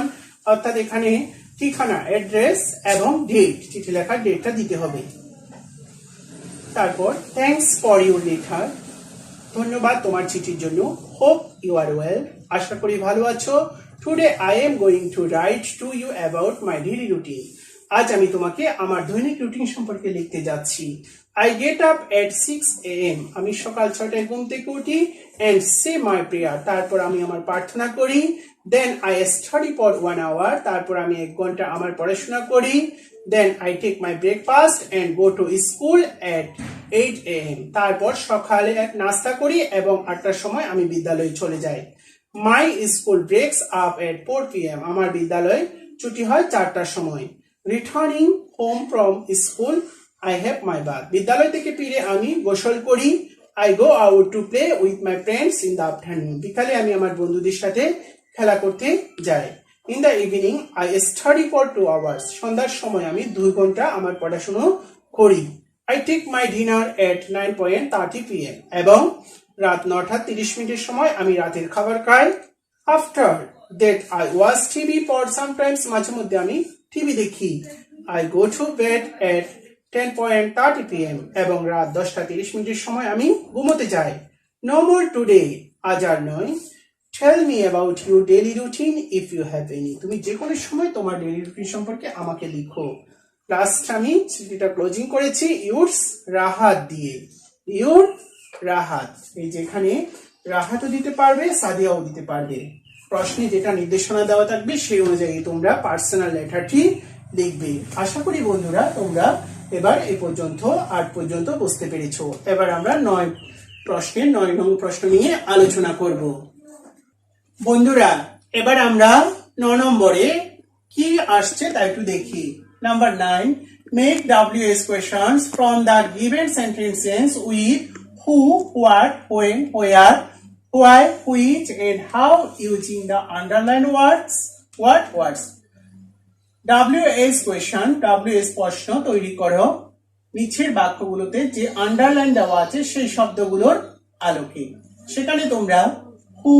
অর্থাৎ এখানে ঠিকানা, অ্যাড্রেস এবং ডেট, চিঠি লেখার ডেটটা দিতে হবে। তারপর থ্যাঙ্কস ফর ইউর লেটার, ধন্যবাদ তোমার চিঠির জন্য। হোপ ইউ আর ওয়েল, আশা করি ভালো আছো। Today I am going to write to you about my daily routine, আজ আমি তোমাকে আমার দৈনিক রুটিন সম্পর্কে লিখতে যাচ্ছি। I get up at 6 AM, আমি সকাল 6টায় ঘুম থেকে উঠি। এন্ড সে মাই প্রেয়ার, তারপর আমি আমার প্রার্থনা করি। Then I study for 1 hour, তারপর আমি 1 ঘন্টা আমার পড়াশোনা করি। Then I take my breakfast and go to school at 8 AM, তারপর সকালে এক নাস্তা করি এবং 8টার সময় আমি বিদ্যালয়ে চলে যাই। My school breaks up at 4 PM, আমার বিদ্যালয় ছুটি হয় 4টার সময়। Returning home from school I have my bath, বিদ্যালয় থেকে ফিরে আমি গোসল করি। I go out to play with my friends in the afternoon, বিকালে আমি আমার বন্ধুদের সাথে খেলা করতে যাই। In the evening I study for 2 hours, সন্ধ্যার সময় আমি 2 ঘন্টা আমার পড়াশোনা করি। I take my dinner at 9:30 PM, এবং রাত 9:30 সময় আমি রাতের খাবার খাই। After that I watch TV for sometimes, মাঝে মধ্যে আমি টিভি দেখি। I go to bed at 10:30 PM, এবং রাত 10:30 সময় আমি ঘুমোতে যাই। নো মোর টুডে, আজ আর নয়। Tell me about your daily routine if you have any, তুমি যে কোনো সময় তোমার ডেইলি রুটিন সম্পর্কে আমাকে লিখো। লাস্ট আমি চিঠিটা ক্লোজিং করেছি ইউরস রাহাত দিয়ে। ইউর রাহাত, এই যেখানে রাহাতও দিতে পারবে, সাদিয়াও দিতে পারবে। প্রশ্নে যেটা নির্দেশনা দেওয়া থাকবে সেই অনুযায়ী তোমরা পার্সোনাল লেটারটি লিখবে। আশা করি বন্ধুরা তোমরা এবার এই পর্যন্ত 8 পর্যন্ত বুঝতে পেরেছো। এবার আমরা 9 নং প্রশ্ন নিয়ে আলোচনা করব। বন্ধুরা, এবার আমরা 9 নম্বরে কি আসছে তা একটু দেখি। Number 9, make WS questions from the given sentences with who, what, when, where, why, which and how using the underlined words. What words? WS question, WS প্রশ্ন তৈরি করো নিচের বাক্যগুলোতে যে আন্ডারলাইন দেওয়া আছে সেই শব্দগুলোর আলোকে। সেখানে তোমরা who,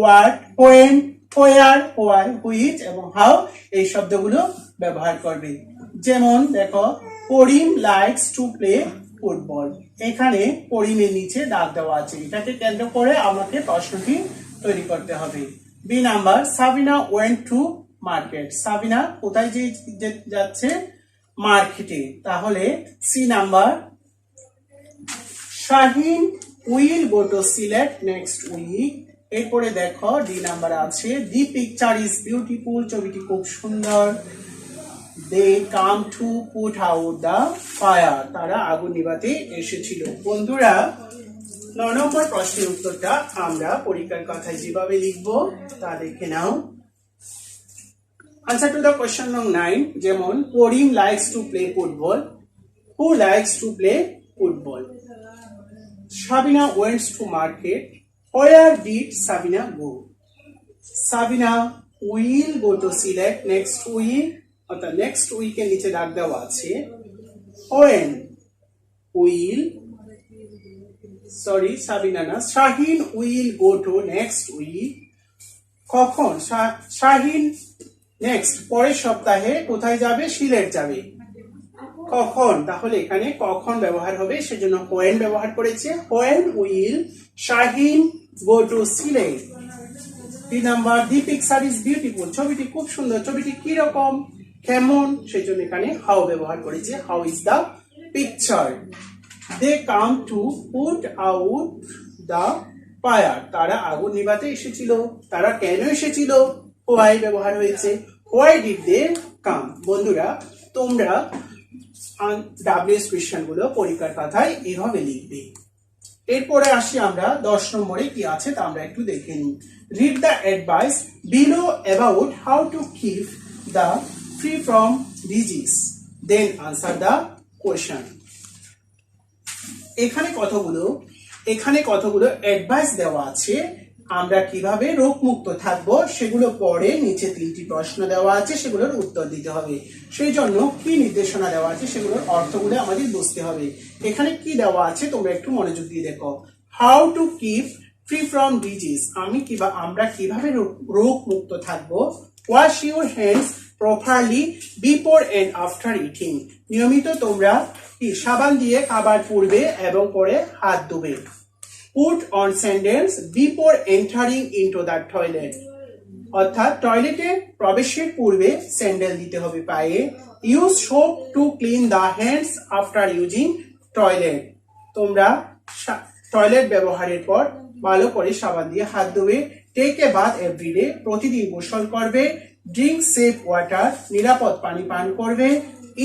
what, when, where, why, which এবং how এই শব্দগুলো ব্যবহার করবে। যেমন দেখো, করিম লাইকস টু প্লে ফুটবল, এখানে করিমের নিচে দাগ দেওয়া আছে, এটাকে কেন্দ্র করে আমাকে প্রশ্নটি তৈরি করতে হবে। B number, Sabina went to market, Sabina কোথায় যাচ্ছে? মার্কেটে। তাহলে C number, Shahin will go to Sylhet next week. এরপরে দেখো ডি নাম্বার আছে, দি পিকচার ইজ বিউটিফুল, ছবিটি খুব সুন্দর। They come to put out the fire, তারা আগুন নিভাতে এসেছিল। বন্ধুরা, 9 নম্বর প্রশ্নের উত্তরটা আমরা পরীক্ষার কথায় যেভাবে লিখবো তা দেখে নাও। Answer to the question number 9, যেমন Karim likes to play football, who likes to play football. Sabina went to market, where did Sabina go? Sabina will go to select next week, অর্থাৎ নেক্সট উইকের নিচে দাগ দেওয়া আছে। when will, সরি সাবিনা না, Shahin will go to next week. কখন Shahin next পরের সপ্তাহে কোথায় যাবে? সিলেট যাবে। কখন, তাহলে এখানে কখন ব্যবহার হবে, সেজন্য when ব্যবহার করেছে। when will Shahin go to Sylhet. 3 নাম্বার, দি পিকচার ইজ বিউটিফুল, ছবিটি খুব সুন্দর। ছবিটি কি রকম, কেমন, সেজন্য এখানে হাউ ব্যবহার করেছে। How is the picture. They come to put out the fire, তারা আগুন নিভাতে এসেছিল। তারা কেন এসেছিল? হোয়াই ব্যবহার হয়েছে। হোয়াই ডিড দে কাম। বন্ধুরা, তোমরা ডাব্লিউএস কোয়েশ্চেন গুলো পরীক্ষার খাতায় এভাবে লিখবে। এরপরে আসি আমরা 10 নম্বরে কি আছে তা আমরা একটু দেখে নিই। Read the advice below about how to keep the free from disease, then answer the question. এখানে কতগুলো অ্যাডভাইস দেওয়া আছে, আমরা কিভাবে রোগমুক্ত থাকবো সেগুলো পরে নিচে 3টি প্রশ্ন দেওয়া আছে, সেগুলোর উত্তর দিতে হবে। সেই জন্য কি নির্দেশনা দেওয়া আছে সেগুলোর অর্থগুলো আমাদের বুঝতে হবে। এখানে কি দেওয়া আছে তোমরা একটু মনোযোগ দিয়ে দেখো। How to keep free from disease, আমরা কিভাবে রোগ মুক্ত থাকবো। Wash your hands properly before and after eating, নিয়মিত তোমরা সাবান দিয়ে খাবার পূর্বে এবং পরে হাত ধুবে। Put on sandals before entering into the toilet, অর্থাৎ টয়লেটে প্রবেশের পূর্বে স্যান্ডেল দিতে হবে পায়ে। Use soap to clean the hands after using toilet, তোমরা টয়লেট ব্যবহারের পর ভালো করে সাবান দিয়ে হাত ধুবে। টেক এ বাথ এভরিডে, প্রতিদিন গোসল করবে। ড্রিঙ্ক সেফ ওয়াটার, নিরাপদ পানি পান করবে।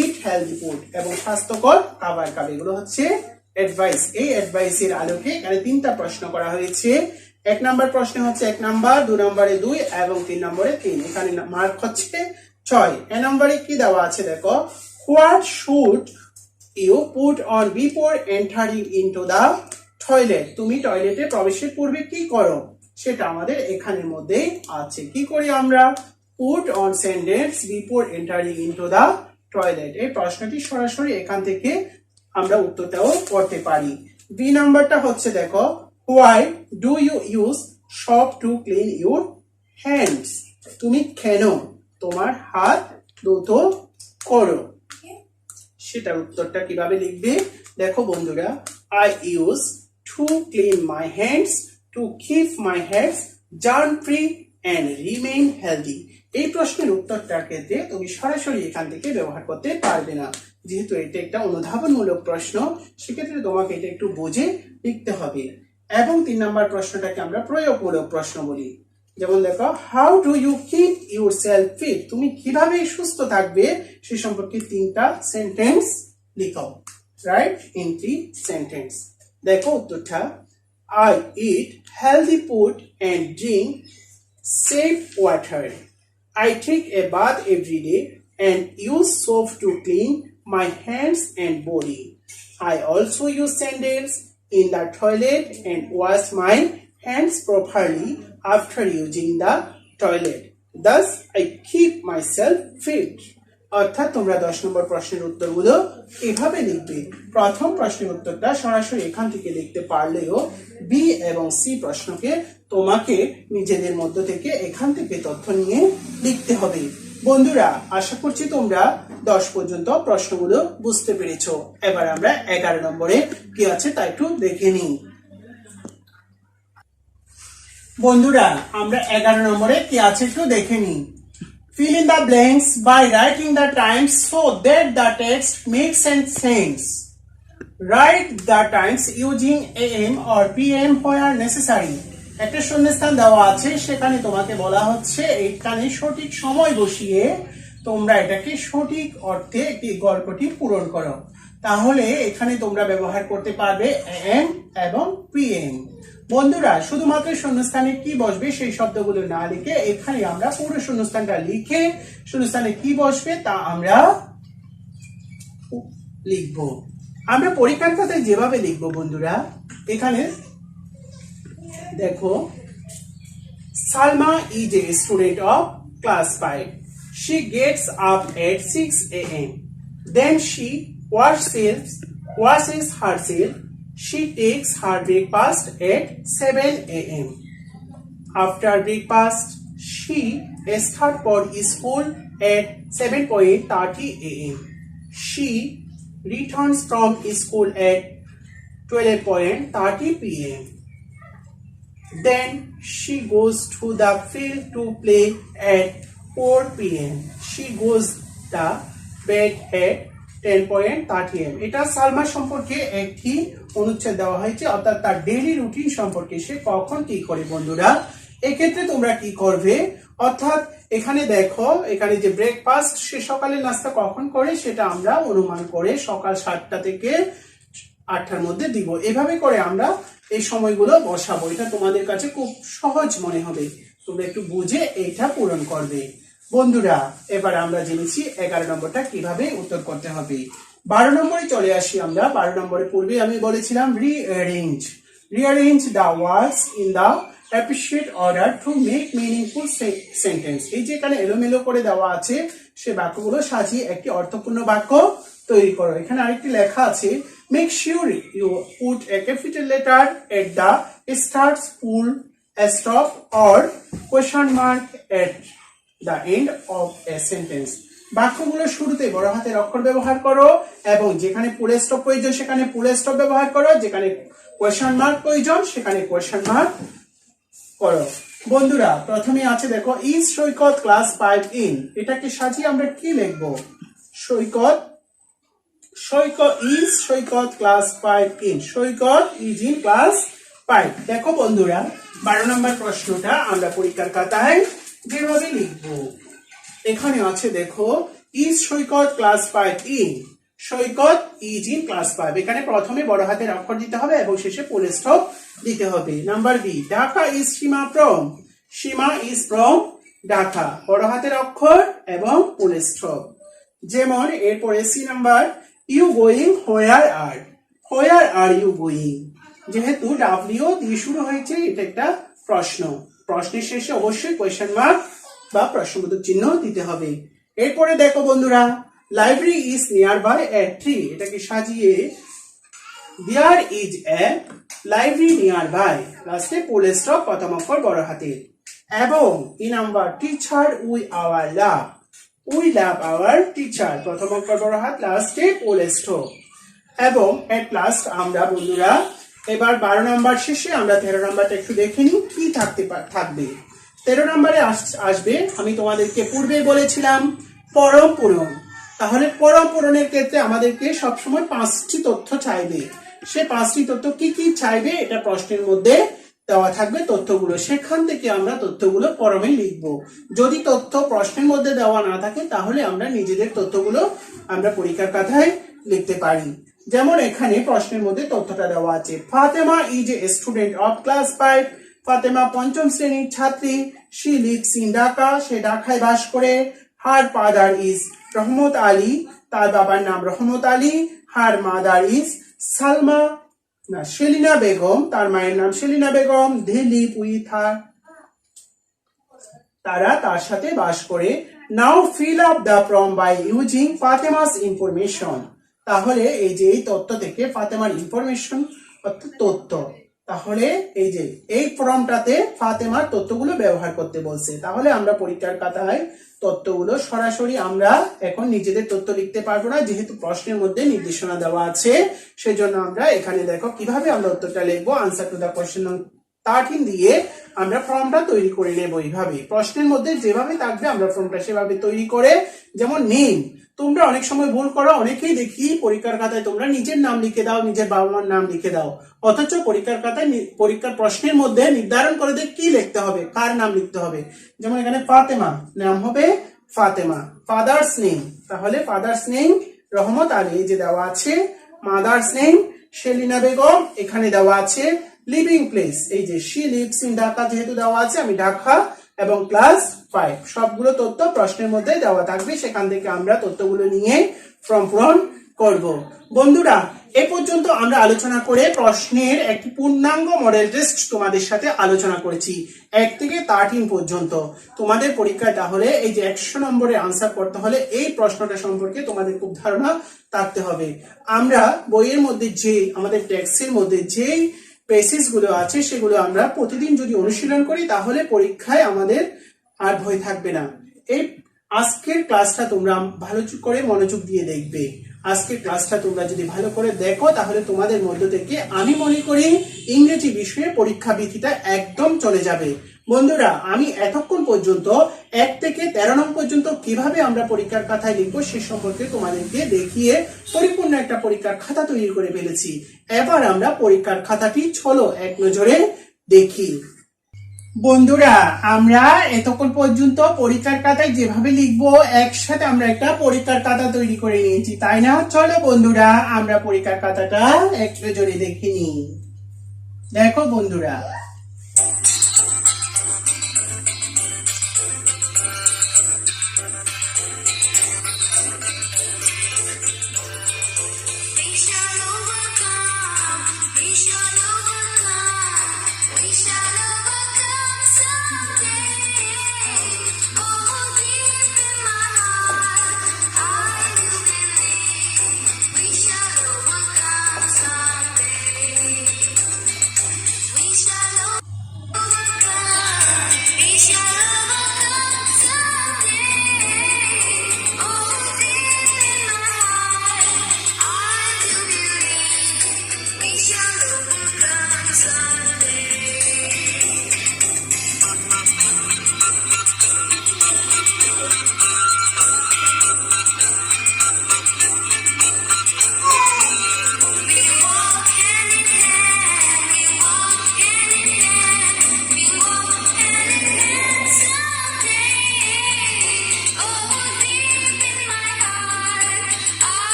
ইট হেলদি ফুড, এবং স্বাস্থ্যকর খাবার খাবে। এগুলো হচ্ছে অ্যাডভাইস। এই অ্যাডভাইসের আলোকে এখানে 3টা প্রশ্ন করা হয়েছে। 1 নাম্বার প্রশ্ন হচ্ছে 1 নাম্বার, 2 নম্বরে 2 এবং 3 নম্বরে 3। এখানে মার্ক হচ্ছে 6। এ নম্বরে কি দেওয়া আছে দেখো। What should you put on before entering into the toilet, তুমি টয়লেটে প্রবেশের পূর্বে কি করো, সেটা আমাদের এখানের মধ্যেই আছে। কি করি আমরা? Put on sandals before entering into the toilet. এই প্রশ্নটি সরাসরি এখান থেকে আমরা উত্তরটাও করতে পারি। বি নাম্বারটা হচ্ছে দেখো, why do you use soap to clean your hands, তুমি কেন তোমার হাত ধুতো করো, সেটার উত্তরটা কিভাবে লিখবে দেখো বন্ধুরা। I use to clean my hands to keep my hands germ free and remain healthy. এই প্রশ্নের উত্তরটার ক্ষেত্রে তুমি সরাসরি এখান থেকে ব্যবহার করতে পারবে না, যেহেতু এটা একটা অনুধাবনমূলক প্রশ্ন, সেক্ষেত্রে তোমাকে এটা একটু বুঝে লিখতে হবে। এবং 3 নম্বর প্রশ্নটাকে আমরা প্রয়োগমূলক প্রশ্ন বলি। যেমন দেখো, how do you keep yourself fit, তুমি কিভাবে সুস্থ থাকবে সে সম্পর্কে 3টা সেন্টেন্স লিখো। Write in 3 sentence. দেখো উত্তরটা। I eat healthy food and drink safe water. I take a bath every day and use soap to clean my hands and body. I also use sandals in the toilet and wash my hands properly after using the toilet. Thus, I keep myself fit. অর্থাৎ তোমরা 10 নম্বর প্রশ্নের উত্তরগুলো এভাবে লিখবে। প্রথম প্রশ্নের উত্তরটা সরাসরি এখান থেকে লিখতে পারলেও বি এবং সি প্রশ্নকে তোমাকে নিজেদের মধ্য থেকে এখান থেকে তথ্য নিয়ে লিখতে হবে। বন্ধুরা, আশা করছি তোমরা 10 পর্যন্ত প্রশ্নগুলো বুঝতে পেরেছো। এবার আমরা 11 নম্বরে কি আছে তা একটু দেখে নিই। বন্ধুরা, আমরা 11 নম্বরে কি আছে একটু দেখে নিই। Fill in the blanks by writing the times so that the text makes sense. Write the times using AM or PM where necessary. একটা শূন্যস্থান দেওয়া আছে, সেখানে তোমাকে বলা হচ্ছে এখানে সঠিক সময় বসিয়ে তোমরা এটাকে সঠিক অর্থে একটি গল্পটি পূরণ করো। তাহলে এখানে তোমরা ব্যবহার করতে পারবে AM এবং PM। বন্ধুরা, শুধুমাত্র শূন্যস্থানে কি বসবে সেই শব্দগুলো না লিখে এখানে আমরা পুরো শূন্যস্থানটা লিখে শূন্যস্থানে কি বসবে তা আমরা লিখব। আমরা পরীক্ষার খাতায় যেভাবে লিখবো বন্ধুরা, এখানে দেখো, Salma is a student of class 5. She gets up at 6 a.m. Then she washes herself. She takes her breakfast at 7 a.m. After breakfast, She starts for school at 7:30 a.m. She returns from school at 12:30 p.m. Then she goes to the field to play at 4 p.m. She goes to bed at 10:30 am. এটা সালমা সম্পর্কে একটি অনুচ্ছেদ দেওয়া হয়েছে, অর্থাৎ তার daily routine সম্পর্কে সে কখন কি করে। বন্ধুরা এক্ষেত্রে তোমরা কি করবে, অর্থাৎ এখানে দেখো এখানে যে ব্রেকফাস্ট, সে সকালের নাস্তা কখন করে সেটা আমরা অনুমান করে সকাল 7টা থেকে 8টার মধ্যে দিব। এভাবে করে আমরা এই সময়গুলো বসাবো। এটা তোমাদের কাছে খুব সহজ মনে হবে, তোমরা একটু বুঝে এইটা পূরণ করবে। বন্ধুরা এবার আমরা জেনেছি 11 নম্বরটা কিভাবে উত্তর করতে হবে। 12 নম্বরে চলে আসি আমরা। 12 নম্বরের পূর্বে আমি বলেছিলাম rearrange the words in the appreciate order to make meaningful sentence. এই যে এখানে এলোমেলো করে দেওয়া আছে, সে বাক্যগুলো সাজিয়ে একটি অর্থপূর্ণ বাক্য তৈরি করো। এখানে আরেকটি লেখা আছে, make sure you put a capital letter at the start, full stop or question mark at the end of a sentence. বাক্যগুলোর শুরুতে বড় হাতের অক্ষর ব্যবহার করো এবং যেখানে ফুল স্টপ প্রয়োজন সেখানে ফুল স্টপ ব্যবহার করো, যেখানে কোয়েশ্চন মার্ক প্রয়োজন সেখানে কোয়েশ্চন মার্ক করো। বন্ধুরা প্রথমে আছে দেখো, ইজ সৈকত ক্লাস 5 ইন। এটাকে সাজিয়ে আমরা কি লিখবো? Saikat is Saikat class 5 in. Saikat is in class 5। দেখো বন্ধুরা 12 নম্বর প্রশ্নটা আমরা পরীক্ষার খাতায় যেভাবে লিখবো, এখানে আছে দেখো, is Saikat class 5 in. Saikat is in class 5। এখানে প্রথমে বড় হাতের অক্ষর দিতে হবে এবং শেষে ফুল স্টপ দিতে হবে। Number B, Dhaka is Seema from. Seema is from Dhaka, বড় হাতের অক্ষর এবং ফুল স্টপ। যেমন এরপরে C number, you going where are you going. যেহেতু ডাব্লিউ দিয়ে শুরু হয়েছে, এটা একটা প্রশ্ন, প্রশ্নের শেষে অবশ্যই কোয়েশ্চেন মার্ক বা প্রশ্নবোধক চিহ্ন দিতে হবে। এরপরে দেখো বন্ধুরা, library is near by a tree. এটাকে সাজিয়ে there is a library near by, লাস্টে ফুল স্টপ প্রথম অক্ষর বড় হাতের। এবং E number, teacher we love our teacher, প্রথম অক্ষর বড় হাত, লাস্টে ফুল স্টপ। এবং এট লাস্ট আমরা বন্ধুরা এবার 12 নম্বর শেষে আমরা 13 নম্বরটা একটু দেখে নিই কি থাকবে। 13 নম্বরে আসবে, আমি তোমাদেরকে পূর্বে বলেছিলাম পরম পূরণ। তাহলে পরম পূরণের ক্ষেত্রে আমাদেরকে সবসময় 5টি তথ্য চাইবে। সে 5টি তথ্য কি কি চাইবে এটা প্রশ্নের মধ্যে দেওয়া থাকবে তথ্যগুলো, সেখান থেকে আমরা তথ্যগুলো পরমে লিখবো। যদি তথ্য প্রশ্নের মধ্যে দেওয়া না থাকে তাহলে আমরা নিজেদের তথ্যগুলো আমরা পরীক্ষার খাতায় লিখতে পারি। যেমন এখানে প্রশ্নের মধ্যে তথ্যটা দেওয়া আছে, Fatema is a student of class 5। Fatema 5ম শ্রেণীর ছাত্রী। শি লিভস ইন ঢাকা, সে ঢাকায় বাস করে। Her father is Rahmat Ali, তার বাবার নাম Rahmat Ali. Her mother is Selina Begum, তার মায়ের নাম Selina Begum. They live with her, তারা তার সাথে বাস করে। Now fill up the form by using Fatema's information. তাহলে এই যে এই তথ্য থেকে ফাতেমার ইনফরমেশন অর্থাৎ তথ্য, তাহলে এই যে এই ফর্মটাতে ফাতেমার তথ্যগুলো ব্যবহার করতে বলছে। তাহলে আমরা পরীক্ষার খাতায় তথ্যগুলো সরাসরি আমরা এখন নিজেদের তথ্য লিখতে পারবো না, যেহেতু প্রশ্নের মধ্যে নির্দেশনা দেওয়া আছে। সেজন্য আমরা এখানে দেখো কিভাবে আমরা উত্তরটা লিখবো। আনসার টু দা কোয়েশ্চেন 13 দিয়ে আমরা ফর্মটা তৈরি করে নেব। এইভাবে প্রশ্নের মধ্যে যেভাবে থাকবে আমরা ফর্মটা সেভাবে তৈরি করে, যেমন নেম, তোমরা অনেক সময় ভুল করো, অনেকেই দেখি পরীক্ষার খাতায় তোমরা নিজের নাম লিখে দাও, নিজের বাবা মার নাম লিখে দাও, অথচ পরীক্ষার খাতায় পরীক্ষার প্রশ্নের মধ্যে নির্ধারণ করে দেয় কি লিখতে হবে, কার নাম লিখতে হবে। যেমন এখানে ফাতেমা, নাম হবে ফাতেমা। ফাদার্স নেম, তাহলে ফাদার্স নেম রহমত আলী যে দেওয়া আছে। মাদার্স নেম সেলিনা বেগম, এখানে দেওয়া আছে। লিভিং প্লেস, এই যে শি লিভস ইন ঢাকা যেহেতু দেওয়া আছে, আমি ঢাকা। এবং ক্লাস 5, সবগুলো তথ্য প্রশ্নের মধ্যে দেওয়া থাকবে, সেখান থেকে আমরা তথ্যগুলো নিয়ে ফর্ম পূরণ করব। বন্ধুরা এ পর্যন্ত আমরা আলোচনা করে প্রশ্নের একটি পূর্ণাঙ্গ মডেল টেস্ট তোমাদের সাথে আলোচনা করেছি 1 থেকে 13 পর্যন্ত। তোমাদের পরীক্ষায় তাহলে এই যে 100 নম্বরের আনসার করতে হলে এই প্রশ্নটা সম্পর্কে তোমাদের খুব ধারণা থাকতে হবে। আমরা বইয়ের মধ্যে যে আমাদের টেক্সটের মধ্যে যেই বেসিস গুলো আছে সেগুলো আমরা প্রতিদিন যদি অনুশীলন করি তাহলে পরীক্ষায় আমাদের আর ভয় থাকবে না। এই আজকের ক্লাসটা তোমরা ভালো করে মনোযোগ দিয়ে দেখবে। আজকের ক্লাসটা তোমরা যদি ভালো করে দেখো তাহলে তোমাদের মধ্য থেকে আমি মনে করি ইংরেজি বিষয়ে পরীক্ষা ভীতিটা একদম চলে যাবে। বন্ধুরা, আমি এতক্ষণ পর্যন্ত 1 থেকে 13 নং পর্যন্ত কিভাবে আমরা পরীক্ষার খাতায় লিখবো সে সম্পর্কে তোমাদেরকে দেখিয়ে পরিপূর্ণ একটা পরীক্ষার খাতা তৈরি করে ফেলেছি। এবার আমরা পরীক্ষার খাতাটি চলো এক নজরে দেখি। বন্ধুরা, আমরা এতক্ষণ পর্যন্ত পরীক্ষার খাতায় যেভাবে লিখবো একসাথে আমরা একটা পরীক্ষার খাতা তৈরি করে নিয়েছি, তাই না? চলো বন্ধুরা, আমরা পরীক্ষার খাতাটা এক নজরে দেখে নিই। দেখো বন্ধুরা,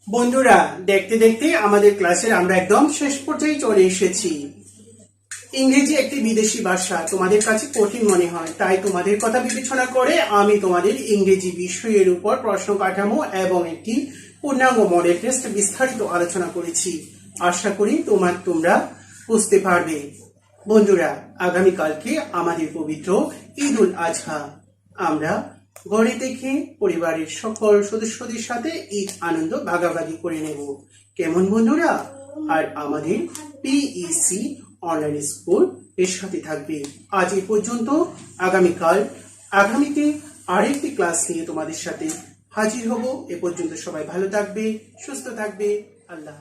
বন্ধুরা, দেখতে দেখতে আমাদের ক্লাসের আমরা একদম শেষ পর্যায়ে চলে এসেছি। ইংরেজি একটি বিদেশি ভাষা, তোমাদের কাছে কঠিন মনে হয়, তাই তোমাদের কথা বিবেচনা করে আমি তোমাদের ইংরেজি বিষয়ের উপর প্রশ্ন কাঠামো এবং একটি পূর্ণাঙ্গ মডেল টেস্ট বিস্তারিত আলোচনা করেছি। আশা করি তোমরা বুঝতে পারবে। বন্ধুরা, আগামীকালকে আমাদের পবিত্র ঈদ উল আজহা। আমরা ঘরে থেকে পরিবারের সকল সদস্যদের সাথে ঈদ আনন্দ ভাগাভাগি করে নেব, কেমন বন্ধুরা? আর আমাদের পিইসি অনলাইন স্কুল এর সাথে থাকবে। আজ এই পর্যন্ত। আগামীতে আরেকটি ক্লাস নিয়ে তোমাদের সাথে হাজির হব। এ পর্যন্ত সবাই ভালো থাকবে, সুস্থ থাকবে। আল্লাহ।